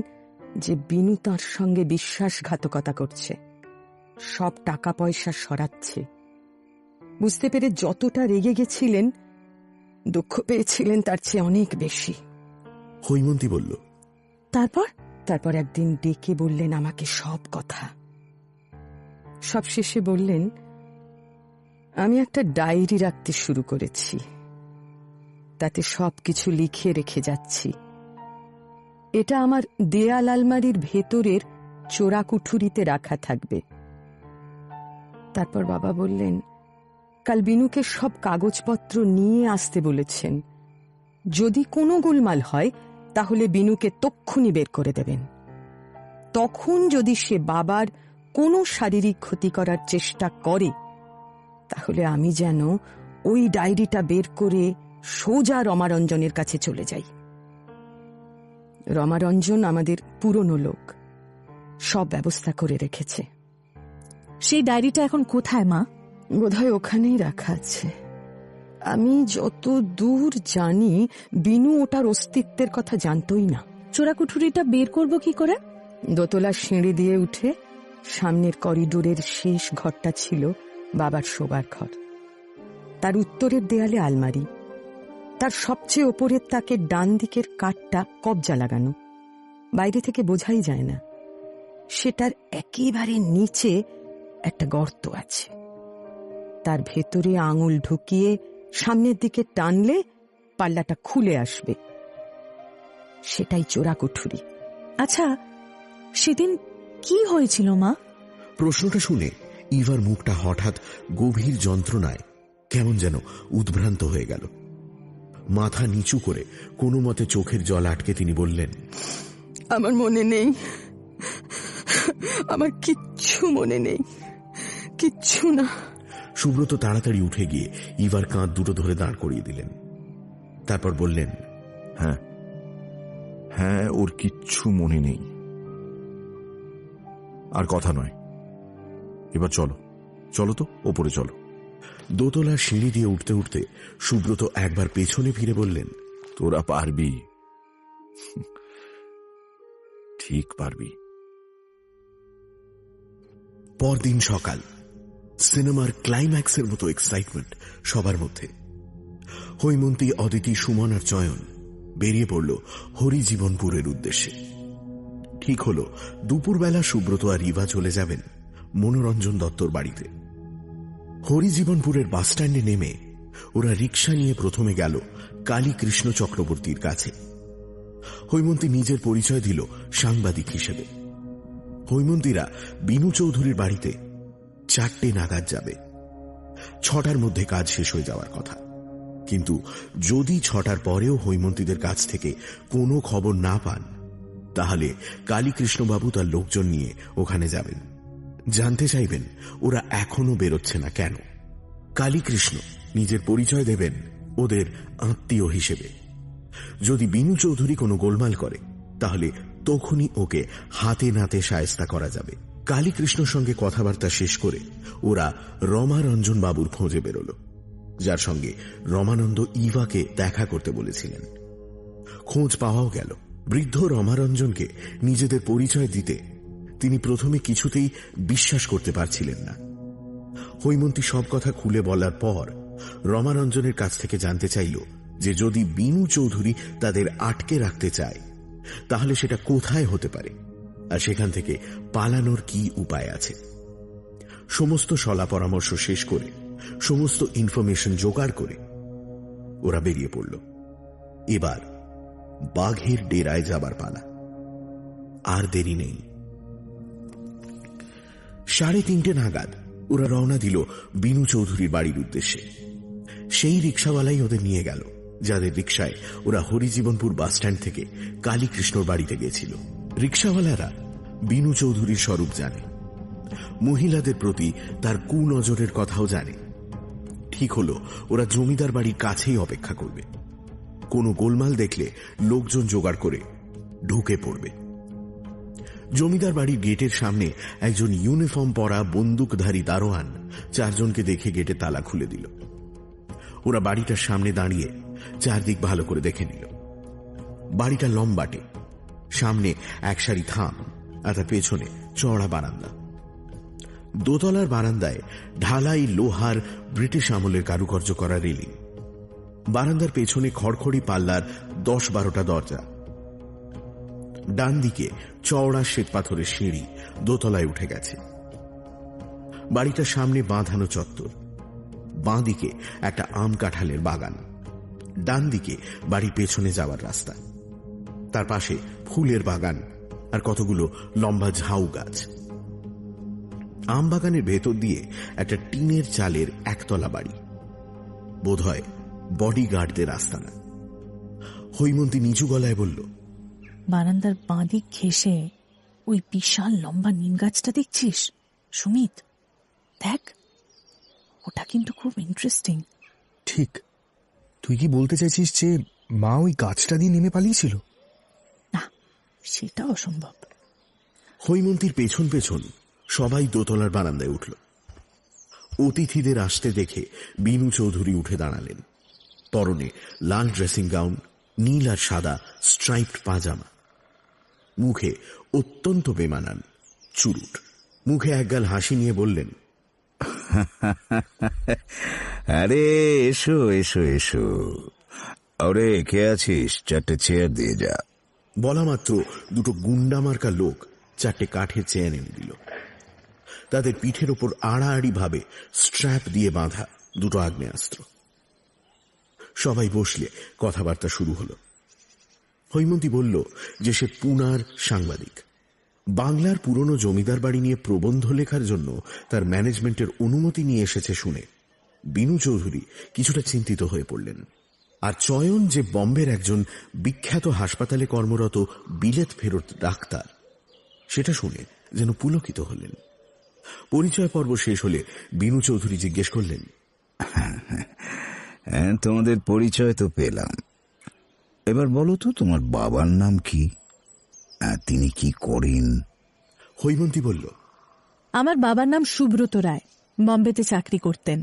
যে বিনু তাঁর সঙ্গে বিশ্বাসঘাতকতা করছে, সব টাকা পয়সা সরাচ্ছে। বুঝতে পেরে যতটা রেগে গেছিলেন, দুঃখ পেয়েছিলেন তার চেয়ে অনেক বেশি। হৈমন্তী বলল, তারপর একদিন ডেকে বললেন আমাকে সব কথা। সবশেষে বললেন, আমি একটা ডায়েরি রাখতে শুরু করেছি, তাতে সবকিছু লিখে রেখে যাচ্ছি। এটা আমার দেয়াল আলমারির ভেতরের চোরাকুঠুরিতে রাখা থাকবে। তারপর বাবা বললেন, কাল বিনুকে সব কাগজপত্র নিয়ে আসতে বলেছেন। যদি কোনো গোলমাল হয় তাহলে বিনুকে তক্ষুনি বের করে দেবেন। তখন যদি সে বাবার কোনো শারীরিক ক্ষতি করার চেষ্টা করে, তাহলে আমি যেন ওই ডায়েরিটা বের করে সোজা রমারঞ্জনের কাছে চলে যাই। রমারঞ্জন আমাদের পুরনো লোক, সব ব্যবস্থা করে রেখেছে। সেই ডায়েরিটা এখন কোথায় মা? বোধহয় ওখানেই রাখা আছে। আমি যত দূর জানি বিনু ওটার অস্তিত্বের কথা জানতই না। চোরাকুঠুরিটা বের করব কি করে? দোতলা সিঁড়ি দিয়ে উঠে সামনের করিডোরের শেষ ঘরটা ছিল বাবার শোবার ঘর। তার উত্তরের দেয়ালে আলমারি, তার সবচেয়ে ওপরের তাকে ডান দিকের কাঠটা কবজা লাগানো, বাইরে থেকে বোঝাই যায় না। সেটার একেবারে নিচে একটা গর্ত আছে, তার ভেতরে আঙুল ঢুকিয়ে সামনের দিকে টানলে পাল্লাটা খুলে আসবে, সেটাই চোরাকুঠুরি। আচ্ছা, সেদিন কি হয়েছিল মা? প্রশ্নটা শুনে ইভার মুখটা হঠাৎ গভীর যন্ত্রণায় কেমন যেন উদ্ভ্রান্ত হয়ে গেল। মাথা নিচু করে কোনো মতে চোখের জল আটকে তিনি বললেন, আমার মনে নেই, আমার কিচ্ছু মনে নেই, কিচ্ছু না। সুব্রত তাড়াতাড়ি উঠে গিয়ে ইভার কাঁধ দুটো ধরে দাঁড় করিয়ে দিলেন। তারপর বললেন, হ্যাঁ হ্যাঁ, ওর কিচ্ছু মনে নেই। আর কথা নয়, এবার চলো চলো তো, ওপরে চলো। দোতলার সিঁড়ি দিয়ে উঠতে উঠতে সুব্রত একবার পেছনে ফিরে বললেন, তোরা পারবি, ঠিক পারবি। পরদিন সকাল। সিনেমার ক্লাইম্যাক্সের মতো এক্সাইটমেন্ট সবার মধ্যে। হৈমন্তী, অদিতি, সুমন আর চয়ন বেরিয়ে পড়ল হরিজীবনপুরের উদ্দেশ্যে। ঠিক হল দুপুরবেলা সুব্রত আর রিভা চলে যাবেন মনোরঞ্জন দত্তর বাড়িতে। হরিজীবনপুরের বাসস্ট্যান্ডে নেমে ওরা রিক্সা নিয়ে প্রথমে গেল কালীকৃষ্ণ চক্রবর্তীর কাছে। হৈমন্তী নিজের পরিচয় দিল সাংবাদিক হিসেবে। হৈমন্তীরা বিনু চৌধুরীর বাড়িতে 4টে নাগাদ যাবে। 6টার মধ্যে কাজ শেষ হয়ে যাওয়ার কথা, কিন্তু যদি 6টার পরেও হৈমন্তীদের কাছ থেকে কোনো খবর না পান, তাহলে কালীকৃষ্ণবাবু তার লোকজন নিয়ে ওখানে যাবেন। জানতে চাইবেন ওরা এখনো বেরোচ্ছে না কেন। কালীকৃষ্ণ নিজের পরিচয় দেবেন ওদের আত্মীয় হিসেবে। যদি বিনু চৌধুরী কোনো গোলমাল করে, তাহলে তখনই ওকে হাতে নাতে শায়েস্তা করা যাবে। কালীকৃষ্ণর সঙ্গে কথাবার্তা শেষ করে ওরা রমারঞ্জন বাবুর খোঁজে বেরোল, যার সঙ্গে রমানন্দ ইভাকে দেখা করতে বলেছিলেন। খোঁজ পাওয়াও গেল। বৃদ্ধ রমারঞ্জনকে নিজেদের পরিচয় দিতে তিনি প্রথমে কিছুতেই বিশ্বাস করতে পারছিলেন না। হৈমন্তী সব কথা খুলে বলার পর রমারঞ্জনের কাছ থেকে জানতে চাইল যে যদি বিনু চৌধুরী তাদের আটকে রাখতে চায়, তাহলে সেটা কোথায় হতে পারে, আর সেখান থেকে পালানোর কি উপায় আছে। সমস্ত সলা পরামর্শ শেষ করে, সমস্ত ইনফরমেশন জোগাড় করে ওরা বেরিয়ে পড়ল। এবার বাঘের ডেরায় যাবার পালা। আর দেরি নেই। 3:30 নাগাদ ওরা রওনা দিল বিনু চৌধুরীর বাড়ির উদ্দেশ্যে। সেই রিক্সাওয়ালাই ওদের নিয়ে গেল, যাদের রিক্সায় ওরা হরিজীবনপুর বাসস্ট্যান্ড থেকে কালীকৃষ্ণর বাড়িতে গেছিল। রিক্সাওয়ালারা বিনু চৌধুরীর স্বরূপ জানে, মহিলাদের প্রতি তার কুনজরের কথাও জানে। ঠিক হলো ওরা জমিদার বাড়ির কাছেই অপেক্ষা করবে। কোনো গোলমাল দেখলে লোকজন জোগাড় করে ঢুকে পড়বে। জমিদার বাড়ির গেটের সামনে একজন ইউনিফর্ম পরা বন্দুকধারী দারোয়ান 4 জনকে দেখে গেটে তালা খুলে দিল। ওরা বাড়িটার সামনে দাঁড়িয়ে চারদিক ভালো করে দেখে নিল। বাড়িটা লম্বাটে, সামনে এক সারি থাম আর তার পেছনে চওড়া বারান্দা। দোতলার বারান্দায় ঢালাই লোহার ব্রিটিশ আমলের কারুকার্য করা রেলিং। বারান্দার পেছনে খড়খড়ি পাল্লার 10-12টা দরজা। ডান দিকে চওড়া শ্বেতপাথরের সিঁড়ি দোতলায় উঠে গেছে। বাড়িটার সামনে বাঁধানো চত্বর। বাঁ দিকে একটা আম কাঁঠালের বাগান। ডান দিকে বাড়ির পেছনে যাওয়ার রাস্তা। তার পাশে ফুলের বাগান আর কতগুলো লম্বা ঝাউ গাছ। আম বাগানের ভেতর দিয়ে একটা টিনের চালের একতলা বাড়ি, বোধহয় বডিগার্ডদের আস্তানা। হৈমন্তী নিচু গলায় বলল, বারান্দার বাঁদিক ঘেঁষে ওই বিশাল লম্বা নিম গাছটা দেখছিস সুমিত? দেখ, ওটা কিন্তু খুব ইন্টারেস্টিং। ঠিক। তুই কি বলতে চাইছিস যে মা ওই গাছটা দিয়ে নেমে পালিয়েছিল? না, সেটা অসম্ভব। হৈমন্তীর পেছন পেছন সবাই দোতলার বারান্দায় উঠল। অতিথিদের আসতে দেখে বিনু চৌধুরী উঠে দাঁড়ালেন। পরনে লাল ড্রেসিং গাউন, নীল আর সাদা স্ট্রাইপড পাজামা। মুখে অত্যন্ত বেমানান চুরুট। মুখে একগাল হাসি নিয়ে বললেন, আরে এসো এসো এসো, আরে কে আছিস, 4টে চেয়ার দিয়ে যা। বলা মাত্র 2টো গুন্ডা মার্কা লোক 4টে কাঠের চেয়ার এনে দিল। তাদের পিঠের ওপর আড়াআড়ি ভাবে স্ট্র্যাপ দিয়ে বাঁধা 2টো আগ্নেয়াস্ত্র। সবাই বসলে কথাবার্তা শুরু হলো। হৈমন্তী বলল যে সে পুনার সাংবাদিক। বাংলার পুরনো জমিদার বাড়ি নিয়ে প্রবন্ধ লেখার জন্য তার ম্যানেজমেন্টের অনুমতি নিয়ে এসেছে শুনে বিনু চৌধুরী কিছুটা চিন্তিত হয়ে পড়লেন। আর চয়ন যে বম্বের একজন বিখ্যাত হাসপাতালে কর্মরত বিলেত ফেরত ডাক্তার, সেটা শুনে যেন পুলকিত হলেন। পরিচয় পর্ব শেষ হলে বিনু চৌধুরী জিজ্ঞেস করলেন, হ্যাঁ, তোমাদের পরিচয় তো পেলাম, এবার বলো তো তোমার বাবার নাম কি, তিনি কি করেন? হৈমন্তী বলল, আমার বাবার নাম সুব্রত রায়, বম্বেতে চাকরি করতেন।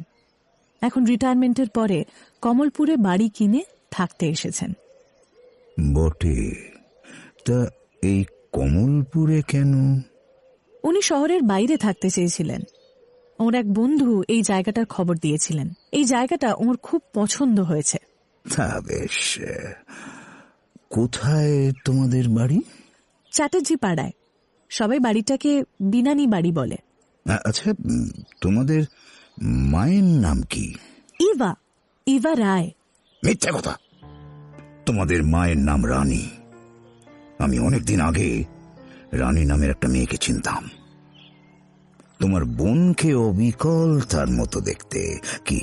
এখন রিটায়ারমেন্টের পরে কমলপুরে বাড়ি কিনে থাকতে এসেছেন। বটে, তা এই কমলপুরে কেন? উনি শহরের বাইরে থাকতে চেয়েছিলেন। ওর এক বন্ধু এই জায়গাটার খবর দিয়েছিলেন। এই জায়গাটা ওর খুব পছন্দ হয়েছে। তা বেশ। কোথায় তোমাদের বাড়ি? চ্যাটার্জি পাড়ায়। সবাই বাড়িটাকে বিনানি বাড়ি বলে। আচ্ছা, তোমাদের মায়ের নাম কি? ইভা, ইভা রায়। মিথ্যা কথা। তোমাদের মায়ের নাম রানী। আমি অনেকদিন আগে রানী নামের একটা মেয়েকে চিনতাম। তোমার বোনকে অবিকল তার মতো দেখতে। কি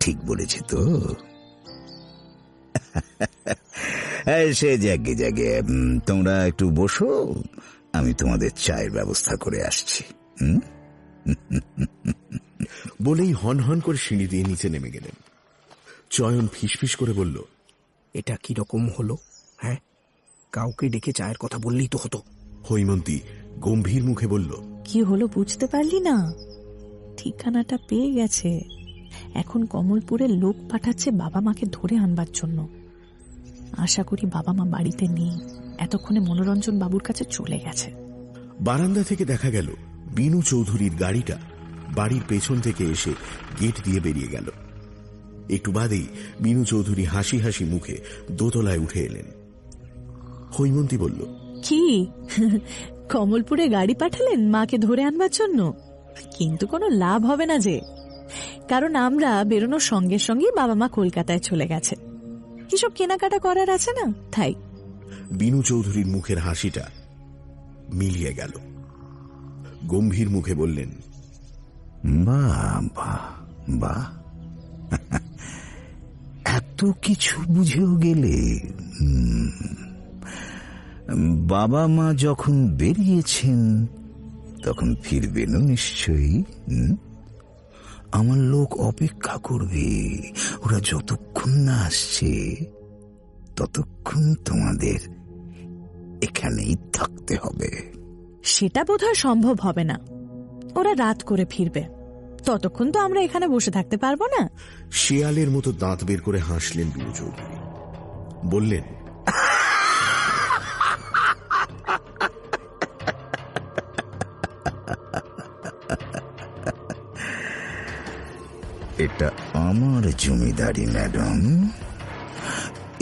ঠিক বলেছি তো? সে জাগে জাগে, তোমরা একটু বসো, আমি তোমাদের চায়ের ব্যবস্থা করে আসছি। বলেই হন হন করে সিঁড়ি দিয়ে নিচে নেমে গেলেন। চয়ন ফিসফিস করে বলল, এটা কিরকম হলো? হ্যাঁ, কাউকে ডেকে চায়ের কথা বললেই তো হতো। হৈমন্তী গম্ভীর মুখে বলল, কি হলো বুঝতে পারলি না? ঠিকানাটা পেয়ে গেছে। এখন কমলপুরে লোক পাঠাচ্ছে বাবা মাকে ধরে আনবার জন্য। আশা করি বাবা মা বাড়িতে নেই, এতক্ষণে মনোরঞ্জন বাবুর কাছে চলে গেছে। বারান্দা থেকে দেখা গেল বিনু চৌধুরীর গাড়িটা বাড়ির পেছন থেকে এসে গেট দিয়ে বেরিয়ে গেল। একটু বাদেই বিনু চৌধুরী হাসি হাসি মুখে দোতলায় উঠে এলেন। হৈমন্তী বলল, কি কমলপুরে গাড়ি পাঠালেন মাকে ধরে আনবার জন্য? কিন্তু কোনো লাভ হবে না যে, কারণ আমরা বেরোনোর সঙ্গে সঙ্গে বাবা মা কলকাতায় চলে গেছে। কিসব কেনাকাটা করার আছে না, তাই। বিনু চৌধুরীর মুখের হাসিটা মিলিয়ে গেল। গম্ভীর মুখে বললেন, বাহ বাহ বাহ, এত কিছু বুঝেও গেলে। বাবা মা যখন বেরিয়েছেন তখন ফিরবেন নিশ্চয়ই। আমার লোক অপেক্ষা করবে। ওরা যতক্ষণ না আসছে ততক্ষণ তোমাদের এখানেই থাকতে হবে। সেটা বোধহয় সম্ভব হবে না। ওরা রাত করে ফিরবে, ততক্ষণ তো আমরা এখানে বসে থাকতে পারবো না। শেয়ালের মতো দাঁত বের করে হাসলেন বিনু চৌধুরী। বললেন, এটা আমার জমিদারি ম্যাডাম,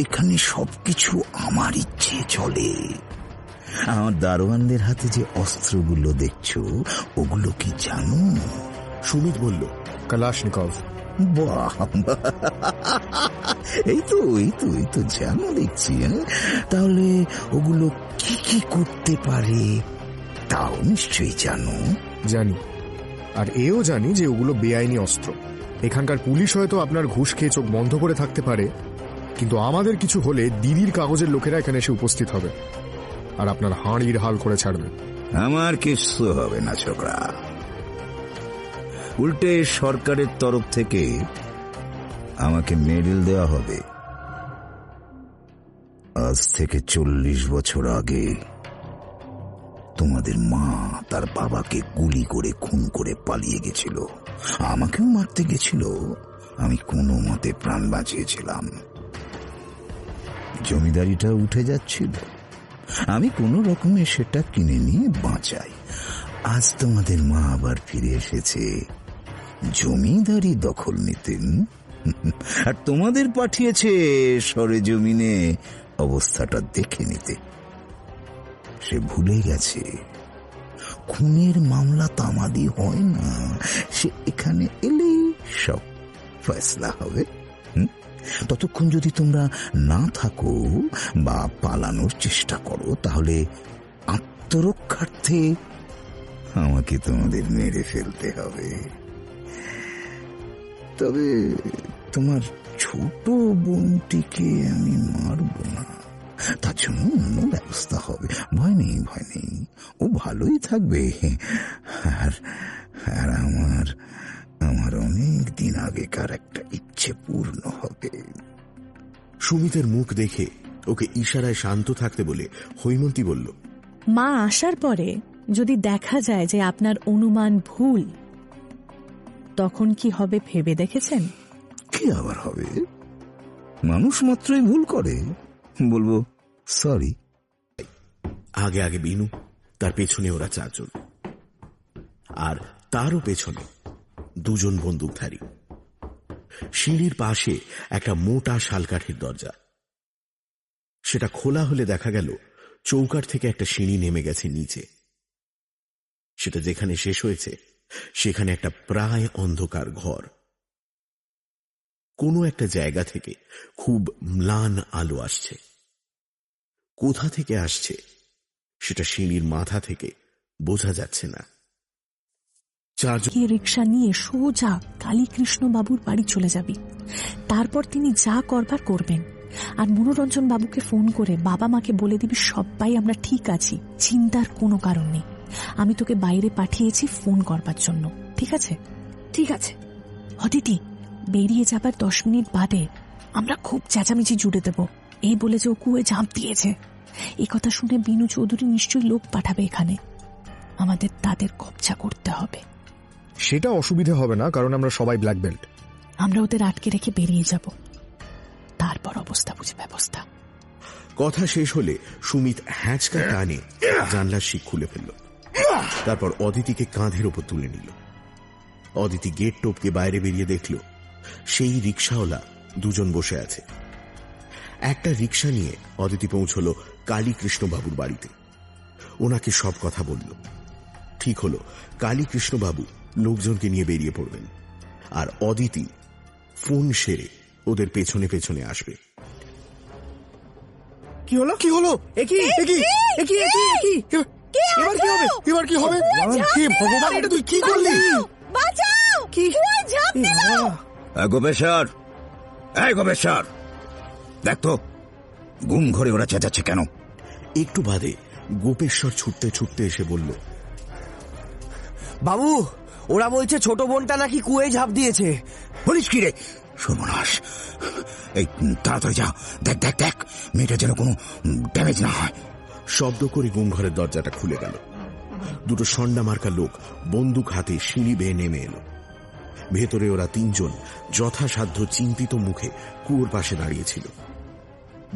এখানে সবকিছু আমার ইচ্ছে চলে। আমার দারোয়ানদের হাতে যে অস্ত্রগুলো দেখছো ওগুলো কি জানো? সুমিত বলল, কালাশনিকভ। বাহ, এই তো জানো দেখছি। তাহলে ওগুলো কি কি করতে পারে তাও নিশ্চয়ই জানো। জানি, আর এও জানি যে ওগুলো বেআইনি অস্ত্র। এখানকার পুলিশ হয়তো আপনার ঘুষ খেয়ে চোখ বন্ধ করে থাকতে পারে, কিন্তু আমাদের কিছু হলে দিদির কাগজের লোকেরা এখানে এসে উপস্থিত হবে আর আপনার হাঁড়ির হাল করে ছাড়বে। আমার কিছু হবে না ছোকরা, উল্টে সরকারের তরফ থেকে আমাকে মেডেল দেওয়া হবে। আজ থেকে 40 বছর আগে তোমাদের মা তার বাবাকে গুলি করে খুন করে পালিয়ে গেছিল। আমাকেও মারতে গেছিল, আমি কোনো মতে প্রাণ বাঁচিয়েছিলাম। জমিদারিটা উঠে যাচ্ছিল, আমি কোনো রকমে সেটা কিনে নিয়ে বাঁচাই। আজ তোমাদের মা আবার ফিরে এসেছে জমিদারি দখল নিতেন, আর তোমাদের পাঠিয়েছে সরেজমিনে অবস্থাটা দেখে নিতে। সে ভুলে গেছে খুনের মামলা তামাদি হয় না, সে এখানে এলেই সব ফয়সলা হবে। ততক্ষণ যদি তোমরা না থাকো বা পালানোর চেষ্টা করো তাহলে আত্মরক্ষার্থে আমাকে তোমাদের মেরে ফেলতে হবে। তবে তোমার ছোট বোনটিকে আমি মারব না, তার জন্য অন্য ব্যবস্থা হবে। ভয় নেই, ও ভালোই থাকবে। আর আমার অনেক দিন আগেকার একটা ইচ্ছে পূর্ণ হবে। সুমিতের মুখ দেখে ওকে ইশারায় শান্ত থাকতে বলে হৈমন্তী বলল, মা আসার পরে যদি দেখা যায় যে আপনার অনুমান ভুল, তখন কি হবে ভেবে দেখেছেন? কি আবার হবে? মানুষ মাত্রই ভুল করে, বলবো সরি। আগে আগে বিনু, তার পেছনে ওরা 4 জন, আর তারও পেছনে 2 জন বন্দুকধারী। সিঁড়ির পাশে একটা মোটা শালকাঠের দরজা। সেটা খোলা হলে দেখা গেল চৌকাঠ থেকে একটা সিঁড়ি নেমে গেছে নিচে। সেটা যেখানে শেষ হয়েছে সেখানে একটা প্রায় অন্ধকার ঘর। কোনো একটা জায়গা থেকে খুব ম্লান আলো আসছে। কোথা থেকে আসছে সেটা সিঁড়ির মাথা থেকে বোঝা যাচ্ছে না। রিক্সা নিয়ে সোজা কালীকৃষ্ণ বাবুর বাড়ি চলে যাবি। তারপর তিনি যা করবার করবেন। আর মনোরঞ্জন বাবুকে ফোন করে বাবা মাকে বলে দিবি সবাই আমরা ঠিক আছি, চিন্তার কোনো কারণ নেই। আমি তোকে বাইরে পাঠিয়েছি ফোন করবার জন্য, ঠিক আছে? ঠিক আছে। অদিতি, বেরিয়ে যাবার 10 মিনিট বাদে আমরা খুব চেঁচামেচি জুড়ে দেব, এই বলে যে ও কুয়ে ঝাঁপ দিয়েছে। এই কথা শুনে বিনু চৌধুরী নিশ্চয়ই লোক পাঠাবে এখানে। আমাদের তাদের কবজা করতে হবে। সেটা অসুবিধে হবে না, কারণ আমরা সবাই ব্ল্যাক বেল্ট। আমরা ওদের আটকে রেখে বেরিয়ে যাব, তারপর অবস্থা বুঝে ব্যবস্থা। কথা শেষ হলে সুমিত হ্যাঁচকা টানে জানলার শিক খুলে ফেলল। তারপর অদিতিকে কাঁধের ওপর তুলে নিল। অদিতি গেট টপকে বাইরে বেরিয়ে দেখল সেই রিক্সাওয়ালা দুজন বসে আছে। একটা রিক্সা নিয়ে অদিতি পৌঁছল কালীকৃষ্ণ বাবুর বাড়িতে। ওনাকে সব কথা বলল। ঠিক হলো কালীকৃষ্ণ বাবু লোকজনকে নিয়ে বেরিয়ে পড়বেন, আর অদিতি ফোন সেরে ওদের পেছনে পেছনে আসবে। কি হলো? কি হলো? একই একই একই একই একই এবার কি হবে? এবার কি হবে? হে ভগবান, এটা তুই কি করলি? বাঁচাও! কি ঝাঁপ দিল! গোপেশ্বর, এই গোপেশ্বর, দেখ তো ঘুম ঘরে ওরা চেঁচাচ্ছে কেন? একটু বাদে গোপেশ্বর ছুটতে ছুটতে এসে বলল, বাবু, ওরা বলছে ছোট বোনটা নাকি কুয়ে ঝাঁপ দিয়েছে। বলিস কি রে? সর্বনাশ! এই তাড়াতাড়ি যা, দেখ দেখ দেখ মেয়েটা যেন কোনো ড্যামেজ না হয়। শব্দ করে ঘরের দরজাটা খুলে গেল। দুটো সন্ডা মার্কা লোক বন্দুক হাতে সিঁড়ি বেয়ে নেমে এলো। ভেতরে ওরা তিনজন যথাসাধ্য চিন্তিত মুখে কুয়োর পাশে দাঁড়িয়েছিল।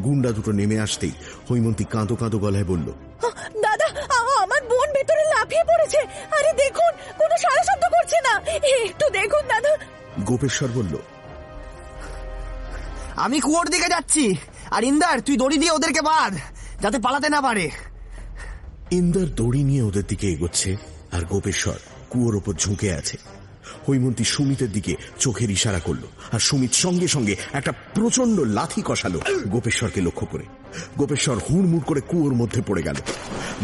গুন্ডা দুটো নেমে আসতেই হৈমন্তী কাঁদো কাঁদো গলায় বলল, দাদা, আমার বোন ভেতরে লাফিয়ে পড়েছে। আরে দেখুন, কোনো সারা শব্দ করছে না, একটু দেখুন দাদা। গোপেশ্বর বলল, আমি কুয়োর দিকে যাচ্ছি, আর ইন্দার তুই দড়ি দিয়ে ওদেরকে বাঁধ যাতে পালাতে না পারে। ইন্দার দড়ি নিয়ে ওদের দিকে এগোচ্ছে, আর গোপেশ্বর কুয়োর ওপর ঝুঁকে আছে। হৈমন্তী সুমিতের দিকে চোখের ইশারা করল, আর সুমিত সঙ্গে সঙ্গে একটা প্রচন্ড লাথি কষালো গোপেশ্বরকে লক্ষ্য করে। গোপেশ্বর হুড়মুড় করে কুয়োর মধ্যে পড়ে গেল।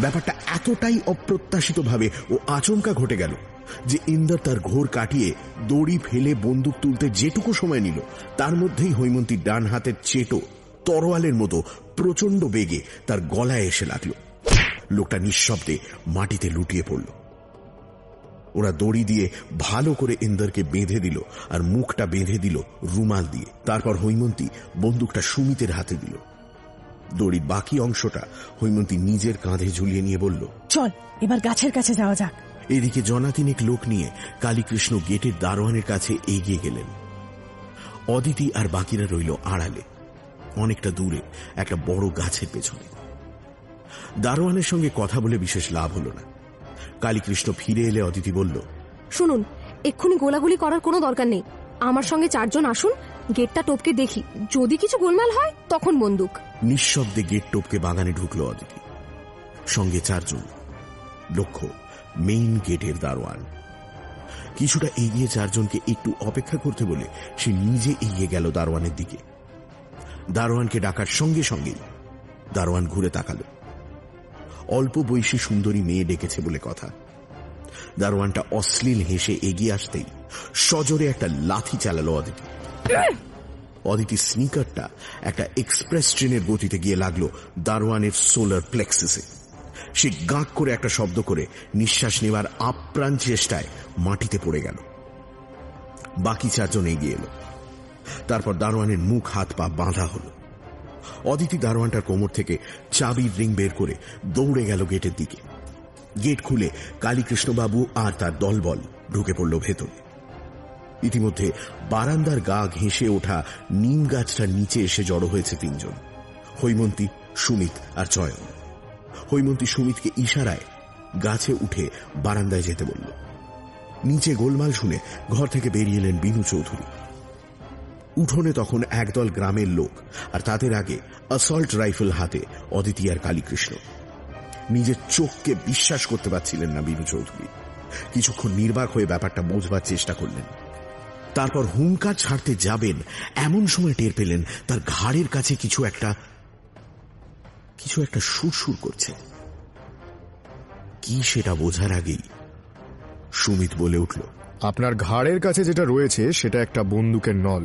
ব্যাপারটা এতটাই অপ্রত্যাশিত ভাবে ও আচমকা ঘটে গেল যে ইন্দার তার ঘোর কাটিয়ে দড়ি ফেলে বন্দুক তুলতে যেটুকু সময় নিল, তার মধ্যেই হৈমন্তীর ডান হাতের চেটো তরোয়ালের মতো প্রচন্ড বেগে তার গলায় এসে লাগল। লোকটা নিঃশব্দে মাটিতে লুটিয়ে পড়ল। ওরা দড়ি দিয়ে ভালো করে ইন্দারকে বেঁধে দিল, আর মুখটা বেঁধে দিল রুমাল দিয়ে। তারপর হৈমন্তী বন্দুকটা সুমিতের হাতে দিল। দড়ির বাকি অংশটা হৈমন্তী নিজের কাঁধে ঝুলিয়ে নিয়ে বলল, চল এবার গাছের কাছে যাওয়া যাক। এদিকে জনাতিনেক লোক নিয়ে কালীকৃষ্ণ গেটের দারোয়ানের কাছে এগিয়ে গেলেন। অদিতি আর বাকিরা রইল আড়ালে, অনেকটা দূরে একটা বড় গাছের পেছনে। দারোয়ানের সঙ্গে কথা বলে বিশেষ লাভ হল না। কালীকৃষ্ণ ফিরে এলে অদিতি বলল, শুনুন, এক্ষুনি গোলাগুলি করার কোনো দরকার নেই। আমার সঙ্গে 4 জন আসুন, গেটটা টপকে দেখি, যদি কিছু গোলমাল হয় তখন বন্দুক। নিঃশব্দে গেট টপকে বাগানে ঢুকল অদিতি। সঙ্গে 4 জন। লক্ষ্য মেইন গেটের দারোয়ান। কিছুটা এগিয়ে 4 জনকে একটু অপেক্ষা করতে বলে সে নিজে এগিয়ে গেল দারোয়ানের দিকে। দারোয়ানকে ডাকার সঙ্গে সঙ্গেই দারোয়ান ঘুরে তাকালো। অল্প বয়সী সুন্দরী মেয়ে ডেকেছে বলে কথা। দারোয়ানটা অশ্লীল হেসে এগিয়ে আসতেই সজোরে একটা লাথি চালালো অদিতি। অদিতির স্নিকারটা একটা এক্সপ্রেস ট্রেনের গতিতে গিয়ে লাগলো দারোয়ানের সোলার প্লেক্সিসে। সে গাঁক করে একটা শব্দ করে নিঃশ্বাস নেবার আপ্রাণ চেষ্টায় মাটিতে পড়ে গেল। বাকি 4 জন এগিয়ে এলো। তারপর দারোয়ানের মুখ হাত পা বাঁধা হলো। অদিতি দারোয়ানটার কোমর থেকে চাবির রিং বের করে দৌড়ে গেল গেটের দিকে। গেট খুলে কালীকৃষ্ণবাবু আর তার দলবল ঢুকে পড়ল ভেতরে। ইতিমধ্যে বারান্দার গা ঘেঁষে ওঠা নিম গাছটার নিচে এসে জড়ো হয়েছে 3 জন, হৈমন্তী, সুমিত আর চয়ন। হৈমন্তী সুমিতকে ইশারায় গাছে উঠে বারান্দায় যেতে বলল। নিচে গোলমাল শুনে ঘর থেকে বেরিয়ে এলেন বিনু চৌধুরী। উঠোনে তখন একদল গ্রামের লোক, আর তাদের আগে অ্যাসল্ট রাইফেল হাতে অদিতি আর কালীকৃষ্ণ। নিজের চোখকে বিশ্বাস করতে পারছিলেন না বিনু চৌধুরী। কিছুক্ষণ নির্বাক হয়ে ব্যাপারটা বোঝবার চেষ্টা করলেন। তারপর হুঙ্কার ছাড়তে যাবেন এমন সময় টের পেলেন তার ঘাড়ের কাছে কিছু একটা সুরসুর করছে। কি সেটা বোঝার আগেই সুমিত বলে উঠল, আপনার ঘাড়ের কাছে যেটা রয়েছে সেটা একটা বন্দুকের নল,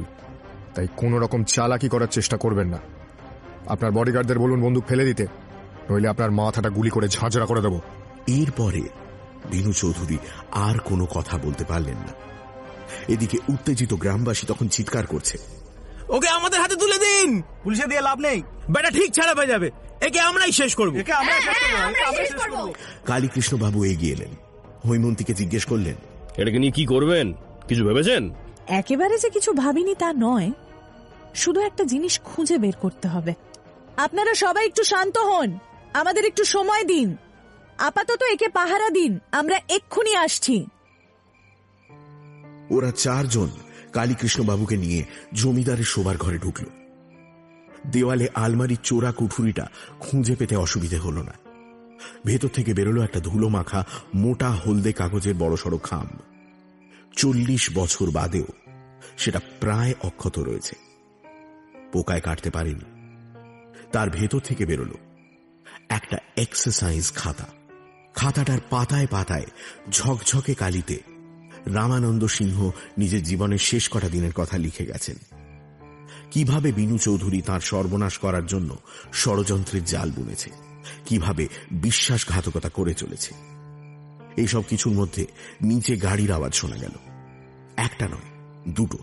তাই কোনো রকম চালাকি করার চেষ্টা করবেন না। আপনার বডিগার্ডদের বলুন বন্দুক ফেলে দিতে, নইলে আপনার মাথাটা গুলি করে ঝাঁঝরা করে দেব। এরপরে বিনু চৌধুরী আর কোনো কথা বলতে পারলেন না। এদিকে উত্তেজিত গ্রামবাসী তখন চিৎকার করছে, ওকে আমাদের হাতে তুলে দিন, পুলিশে দিয়ে লাভ নেই, বেটা ঠিক ছাড়া পেয়ে যাবে, একে আমরাই শেষ করব। কালীকৃষ্ণ বাবু এগিয়ে এলেন, হৈমন্তীকে জিজ্ঞেস করলেন, এটাকে নিয়ে কি করবেন, কিছু ভেবেছেন? একেবারে যে কিছু ভাবিনি তা নয়, শুধু একটা জিনিস খুঁজে বের করতে হবে। আপনারা সবাই একটু শান্ত হন, আমাদের একটু সময় দিন, আপাতত একে পাহারা দিন, আমরা এক্ষুনি আসছি। ওরা চারজন কালীকৃষ্ণ বাবুকে নিয়ে জমিদারের শোবার ঘরে ঢুকল। দেওয়ালে আলমারির চোরা কুঠুরিটা খুঁজে পেতে অসুবিধে হল না। ভেতর থেকে বেরোলো একটা ধুলো মাখা মোটা হলদে কাগজের বড়সড় খাম। 40 বছর বাদেও সেটা প্রায় অক্ষত রয়েছে, পোকায় কাটতে পারেনি। তার ভেতর থেকে বেরোলো একটা এক্সারসাইজ খাতা। খাতাটার পাতায় পাতায় ঝকঝকে কালিতে রামানন্দ সিংহ নিজের জীবনের শেষ কটা দিনের কথা লিখে গেছেন। কিভাবে বিনু চৌধুরী তার সর্বনাশ করার জন্য ষড়যন্ত্রের জাল বুনেছে, কিভাবে বিশ্বাসঘাতকতা করে চলেছে। এইসব কিছুর মধ্যে নিচে গাড়ির আওয়াজ শোনা গেল। একটা নয়, দুটো,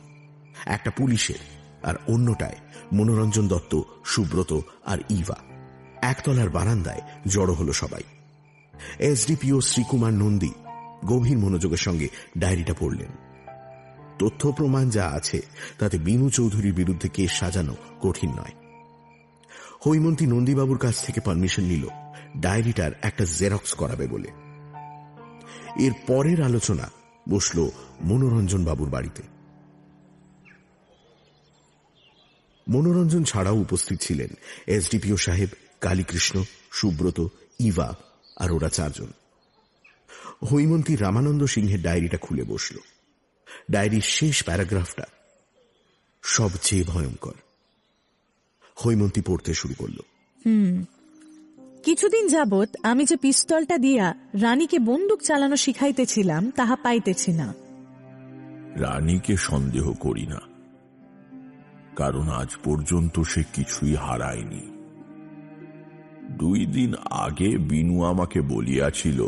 একটা পুলিশের আর অন্যটায় মনোরঞ্জন দত্ত, সুব্রত আর ইভা। একতলার বারান্দায় জড়ো হলো সবাই। এসডিপিও শ্রীকুমার নন্দী গভীর মনোযোগের সঙ্গে ডায়েরিটা পড়লেন। তথ্য প্রমাণ যা আছে তাতে বিনু চৌধুরীর বিরুদ্ধে কেস সাজানো কঠিন নয়। হৈমন্তী নন্দীবাবুর কাছ থেকে পারমিশন নিল ডায়েরিটার একটা জেরক্স করাবে বলে। এর পরের আলোচনা বসল মনোরঞ্জন বাবুর বাড়িতে। মনোরঞ্জন ছাড়াও উপস্থিত ছিলেন এসডিপিও সাহেব, কালীকৃষ্ণ, সুব্রত, ইভা আর ওরা চারজন। হৈমন্তী রামানন্দ সিংহের ডায়েরিটা খুলে বসল। ডায়েরির শেষ প্যারাগ্রাফটা সবচেয়ে ভয়ঙ্কর। হৈমন্তী পড়তে শুরু করল। কিছুদিন যাবৎ আমি যে পিস্তলটা দিয়া রানীকে বন্দুক চালানো শিখাইতেছিলাম তাহা পাইতেছি না। রানীকে সন্দেহ করি না, কারণ আজ পর্যন্ত সে কিছুই হারায়নি। 2 দিন আগে বিনু আমাকে বলিয়াছিল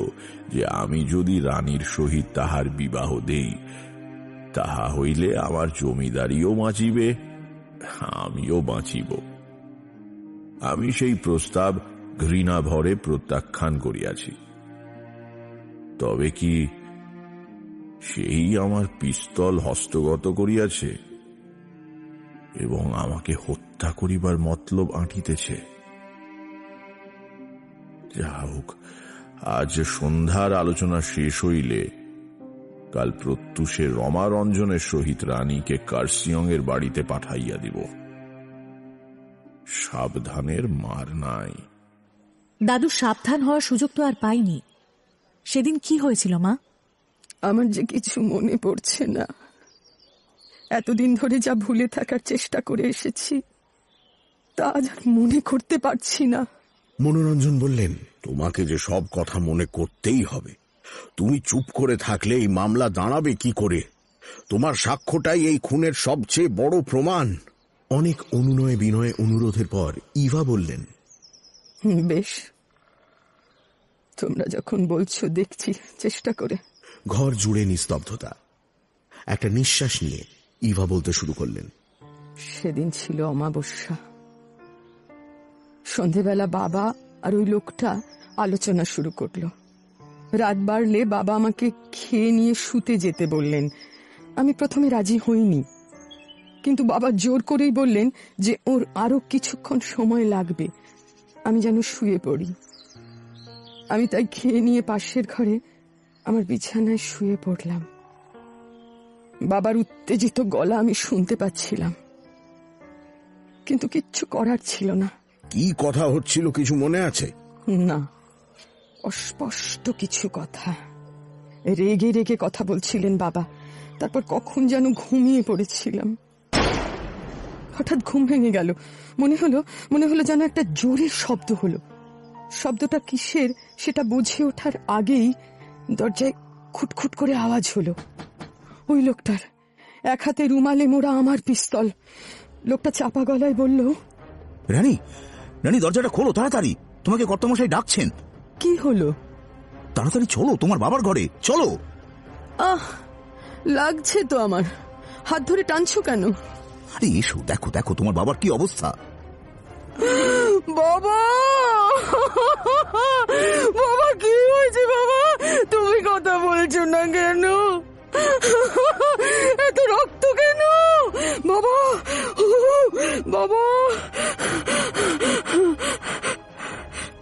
যে আমি যদি রানীর সহিত তাহার বিবাহ দেই, তাহা হইলে আমার জমিদারিও বাঁচিবে, আমিও বাঁচিব। আমি সেই প্রস্তাব ঘৃণা ভরে প্রত্যাখ্যান করিয়াছি। তবে কি সেই আমার পিস্তল হস্তগত করিয়াছে এবং আমাকে হত্যা করিবার মতলব আঁটিতেছে? যা হোক, আজ সন্ধ্যার আলোচনা শেষ হইলে কাল প্রত্যুষে রমারঞ্জনের সহিত রানীকে কার্সিয়ং এর বাড়িতে পাঠাইয়া দিব। সাবধানের মার নাই। দাদু সাবধান হওয়ার সুযোগ তো আর পাইনি। সেদিন কি হয়েছিল মা? আমার যে কিছু মনে পড়ছে না। এতদিন ধরে যা ভুলে থাকার চেষ্টা করে এসেছি তা আজ আর মনে করতে পারছি না। মনোরঞ্জন বললেন, তোমাকে যে সব কথা মনে করতেই হবে। তুমি চুপ করে থাকলে এই মামলা দাঁড়াবে কি করে? তোমার সাক্ষ্যটাই এই খুনের সবচেয়ে বড় প্রমাণ। অনেক অনুনয় বিনয় অনুরোধের পর ইভা বললেন, বেশ, তোমরা যখন বলছো দেখছি চেষ্টা করে। ঘর জুড়ে নিস্তব্ধতা। একটা নিঃশ্বাস নিয়ে ইভা বলতে শুরু করলেন, সেদিন ছিল অমাবস্যা। সন্ধেবেলা বাবা আর ওই লোকটা আলোচনা শুরু করলো। রাত বাড়লে বাবা আমাকে খেয়ে নিয়ে শুতে যেতে বললেন। আমি প্রথমে রাজি হইনি, কিন্তু বাবা জোর করেই বললেন যে ওর আরো কিছুক্ষণ সময় লাগবে, আমি যেন শুয়ে পড়ি। আমি তাই খেয়ে নিয়ে পাশের ঘরে আমার বিছানায় শুয়ে পড়লাম। বাবার উত্তেজিত গলা আমি শুনতে পাচ্ছিলাম। কিন্তু কিচ্ছু করার ছিল না। কি কথা হচ্ছিল কিছু মনে আছে? না, অস্পষ্ট কিছু কথা। রেগে রেগে কথা বলছিলেন বাবা। তারপর কখন যেন ঘুমিয়ে পড়েছিলাম। হঠাৎ ঘুম ভেঙে গেল। মনে হলো যেন একটা জোরের শব্দ হলো। শব্দটা কিসের সেটা বুঝে ওঠার আগেই দরজায় খুটখুট করে আওয়াজ হলো। ওই লোকটার, এক হাতে রুমালে মোড়া আমার পিস্তল। লোকটা চাপা গলায় বলল, রানী, রানী দরজাটা খোলো তাড়াতাড়ি, তোমাকে কর্তামশাই ডাকছেন। কি হলো? তাড়াতাড়ি চলো, তোমার বাবার ঘরে চলো। আহ, লাগছে তো আমার। হাত ধরে টানছো কেন? আরে এসো, দেখো দেখো তোমার বাবার কি অবস্থা। বাবা, বাবা কি হয়েছে? বাবা তুমি কথা বলছো না কেন? এত রক্ত কেন? বাবা, বাবা।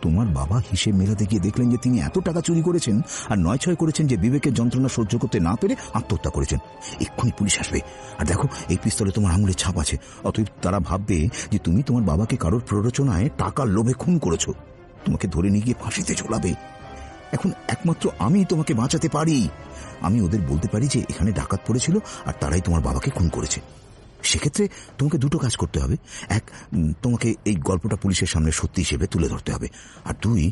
তোমার বাবা হিসেব মেলাতে গিয়ে দেখলেন যে তিনি এত টাকা চুরি করেছেন আর নয় ছয় করেছেন যে বিবেকের যন্ত্রণা সহ্য করতে না পেরে আত্মহত্যা করেছেন। এক্ষুনি পুলিশ আসবে। আর দেখো, এই পিস্তলে তোমার আঙুলের ছাপ আছে। অতএব তারা ভাববে যে তুমি তোমার বাবাকে কারোর প্ররোচনায় টাকার লোভে খুন করেছো। তোমাকে ধরে নিয়ে গিয়ে ফাঁসিতে ঝোলাবে। এখন একমাত্র আমি তোমাকে বাঁচাতে পারি। আমি ওদের বলতে পারি যে এখানে ডাকাত পড়েছিল আর তারাই তোমার বাবাকে খুন করেছে। সেক্ষেত্রে তোমাকে দুটো কাজ করতে হবে। এক, তোমাকে এই গল্পটা পুলিশের সামনে সত্যি হিসেবে তুলে ধরতে হবে। আর দুই,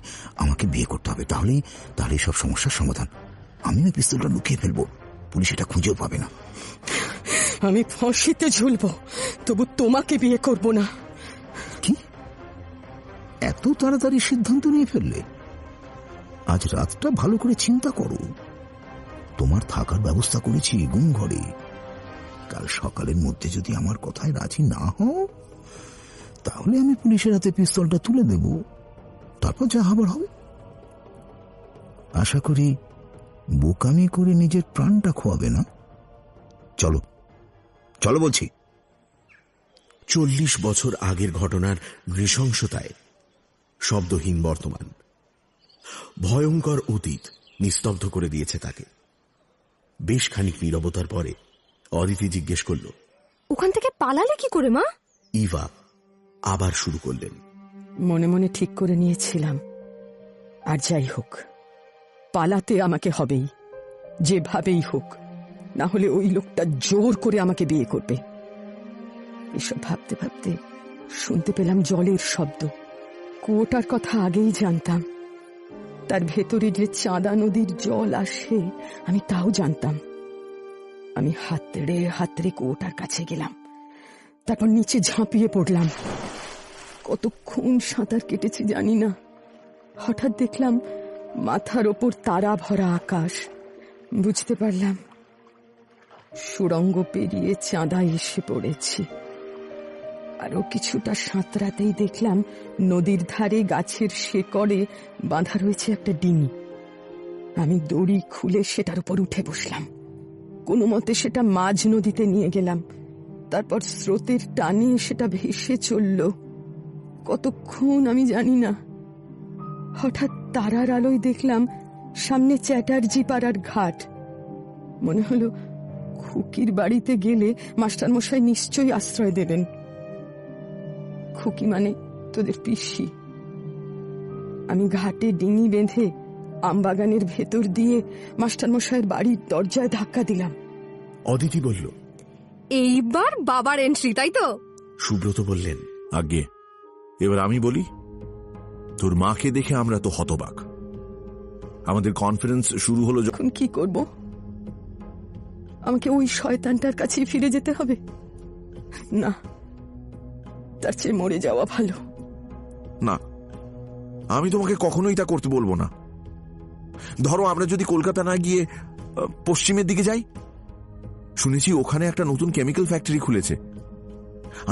আমাকে বিয়ে করতে হবে। তাহলেই সব সমস্যার সমাধান। আমি ওই পিস্তলটা লুকিয়ে ফেলবো, পুলিশ এটা খুঁজেও পাবে না। আমি ফাঁসিতে ঝুলবো, তবু তোমাকে বিয়ে করব না। কি এত তাড়াতাড়ি সিদ্ধান্ত নিয়ে ফেললে? আজ রাতটা ভালো করে চিন্তা করো। তোমার থাকার ব্যবস্থা করেছি গুম ঘরে। কাল সকালের মধ্যে যদি আমার কথায় রাজি না হও, তাহলে আমি পুলিশের হাতে পিস্তলটা তুলে দেব। তারপর যা হবার হবে। আশা করি বোকামি করে নিজের প্রাণটা খোয়াবে না। চলো চলো বলছি। 40 বছর আগের ঘটনার নৃশংসতায় শব্দহীন বর্তমান। ভয়ঙ্কর অতীত নিস্তব্ধ করে দিয়েছে তাকে। বেশ খানিক নীরবতার পরে অদিতি জিজ্ঞেস করল, ওখান থেকে পালালে কি করে মা? ইভা আবার শুরু করলেন, মনে মনে ঠিক করে নিয়েছিলাম, আর যাই হোক পালাতে আমাকে হবেই, যেভাবেই হোক। না হলে ওই লোকটা জোর করে আমাকে বিয়ে করবে। এসব ভাবতে ভাবতে শুনতে পেলাম জলের শব্দ। কুয়োটার কথা আগেই জানতাম। তার ভেতরে যে চাঁদা নদীর জল আসে আমি তাও জানতাম। আমি হাতড়ে হাতড়ে কুয়োটার কাছে গেলাম, তারপর নিচে ঝাঁপিয়ে পড়লাম। কতক্ষণ সাঁতার কেটেছি জানি না। হঠাৎ দেখলাম মাথার ওপর তারা ভরা আকাশ। বুঝতে পারলাম সুড়ঙ্গ পেরিয়ে চাঁদা এসে পড়েছি। আরো কিছুটা সাঁতরাতেই দেখলাম নদীর ধারে গাছের শেকড়ে বাঁধা রয়েছে একটা ডিঙি। আমি দড়ি খুলে সেটার উপর উঠে বসলাম। কোনো মতে সেটা মাঝ নদীতে নিয়ে গেলাম। তারপর স্রোতের টানে সেটা ভেসে চলল। কতক্ষণ আমি জানি না। হঠাৎ তারার আলোয় দেখলাম সামনে চ্যাটার্জি পাড়ার ঘাট। মনে হলো খুকির বাড়িতে গেলে মাস্টারমশাই নিশ্চয়ই আশ্রয় দেবেন। খুকি মানে তোদের পিসি। আমি ঘাটে ডিঙি বেঁধে আমবাগানের ভেতর দিয়ে মাস্টারমশাইয়ের বাড়ির দরজায় ধাক্কা দিলাম। অদিতি বলল, এইবার বাবার এন্ট্রি, তাই তো? সুব্রত বললেন, আগে এবার আমি বলি। তোর মাকে দেখে আমরা তো হতবাক। আমাদের কনফারেন্স শুরু হলো যখন। কি করব? আমাকে ওই শয়তানটার কাছে ফিরে যেতে হবে? না, তার চেয়ে মরে যাওয়া ভালো। না, আমি তোমাকে কখনোই তা করতে বলবো না। ধরো আমরা যদি কলকাতা না গিয়ে পশ্চিমের দিকে যাই। শুনেছি ওখানে একটা নতুন কেমিক্যাল ফ্যাক্টরি খুলেছে।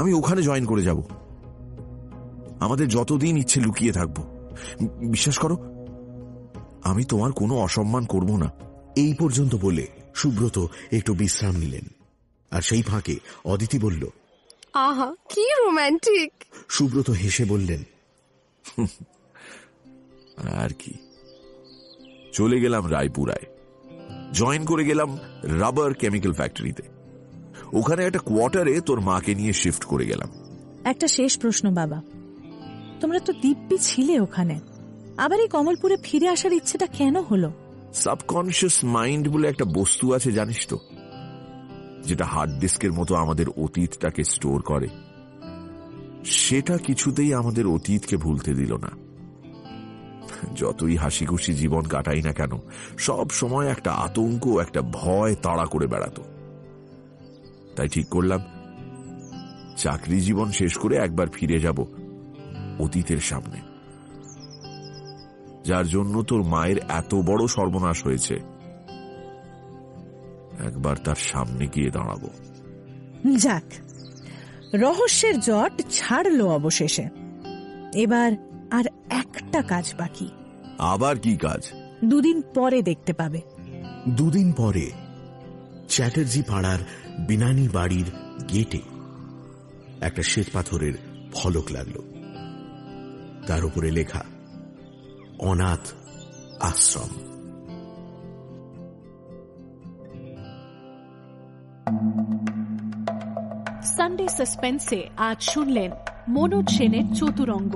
আমি ওখানে জয়েন করে যাব। আমাদের যতদিন ইচ্ছে লুকিয়ে থাকবো। বিশ্বাস করো, আমি তোমার কোনো অসম্মান করব না। এই পর্যন্ত বলে সুব্রত একটু বিশ্রাম নিলেন। আর সেই ফাঁকে অদিতি বলল, আহা কি রোম্যান্টিক। সুব্রত হেসে বললেন, আর কি। চলে গেলাম রায়পুরায়, জয়েন করে গেলাম রাবার কেমিক্যাল ফ্যাক্টরিতে। ওখানে একটা কোয়ার্টারে তোর মাকে নিয়ে শিফট করে গেলাম। একটা শেষ প্রশ্ন বাবা, তোমরা তো দিব্যি ছিলে ওখানে, আবার এই কমলপুরে ফিরে আসার ইচ্ছেটা কেন হলো? সাবকনশিয়াস মাইন্ড বলে একটা বস্তু আছে জানিস তো, যেটা হার্ড ডিস্কের মতো আমাদের অতীতটাকে স্টোর করে। সেটা কিছুতেই আমাদের অতীতকে ভুলতে দিল না। যতই হাসি খুশি জীবন কাটাই না কেন, সব সময় একটা আতঙ্ক, একটা ভয় তাড়া করে বেড়াতো। তাই ঠিক করলাম চাকরি জীবন শেষ করে একবার ফিরে যাব অতীতের সামনে, যার জন্য তোর মায়ের এত বড় সর্বনাশ হয়েছে। একবার তার সামনে গিয়ে দাঁড়াবো। যাক, রহস্যের জট ছাড়লো অবশেষে। এবার আর একটা কাজ বাকি। আবার কি কাজ? 2 দিন পরে দেখতে পাবে। 2 দিন পরে চ্যাটার্জি পাড়ার বিনানি বাড়ির গেটে একটা শ্বেত পাথরের ফলক লাগলো, তার উপরে লেখা অনাথ আশ্রম। সানডে সাসপেন্সে আজ শুনলেন মনোজ সেনের চতুরঙ্গ।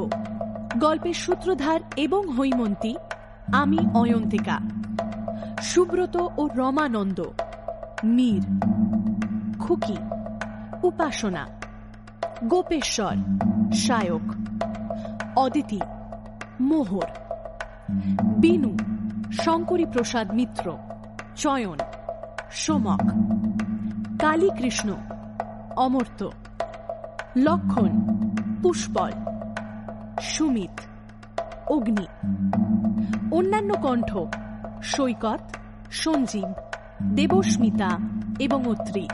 গল্পের সূত্রধার এবং হৈমন্তী আমি অয়ন্তিকা, সুব্রত ও রমানন্দ, মীর, খুকি, উপাসনা, গোপেশ্বর, শায়ক, অদিতি, মোহর, বিনু, শঙ্করী প্রসাদ মিত্র, চয়ন, সোমক, কালীকৃষ্ণ, অমর্ত্য, লক্ষণ, পুষ্পল, সুমিত, অগ্নি। অন্যান্য কণ্ঠ সৈকত, সঞ্জীব, দেবস্মিতা এবং অত্রি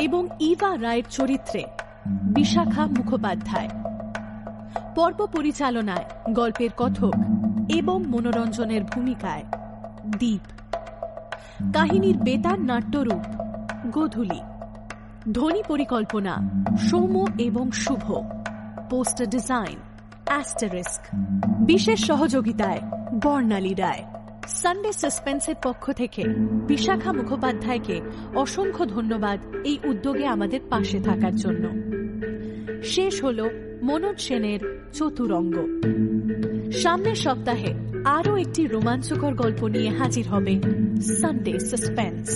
এবং ইভা রায়ের চরিত্রে বিশাখা মুখোপাধ্যায়। পর্ব পরিচালনায় গল্পের কথক এবং মনোরঞ্জনের ভূমিকায় দীপ। কাহিনীর বেতার নাট্যরূপ গোধূলি। ধ্বনি পরিকল্পনা সৌম্য এবং শুভ। Poster design asterisk. বিশেষ সহযোগিতায় বর্ণালী রায়। সানডে সাসপেন্সের পক্ষ থেকে বিশাখা মুখোপাধ্যায়কে অসংখ্য ধন্যবাদ এই উদ্যোগে আমাদের পাশে থাকার জন্য। শেষ হল মনোজ সেনের চতুরঙ্গ। সামনের সপ্তাহে আরও একটি রোমাঞ্চকর গল্প নিয়ে হাজির হবে সানডে সাসপেন্স।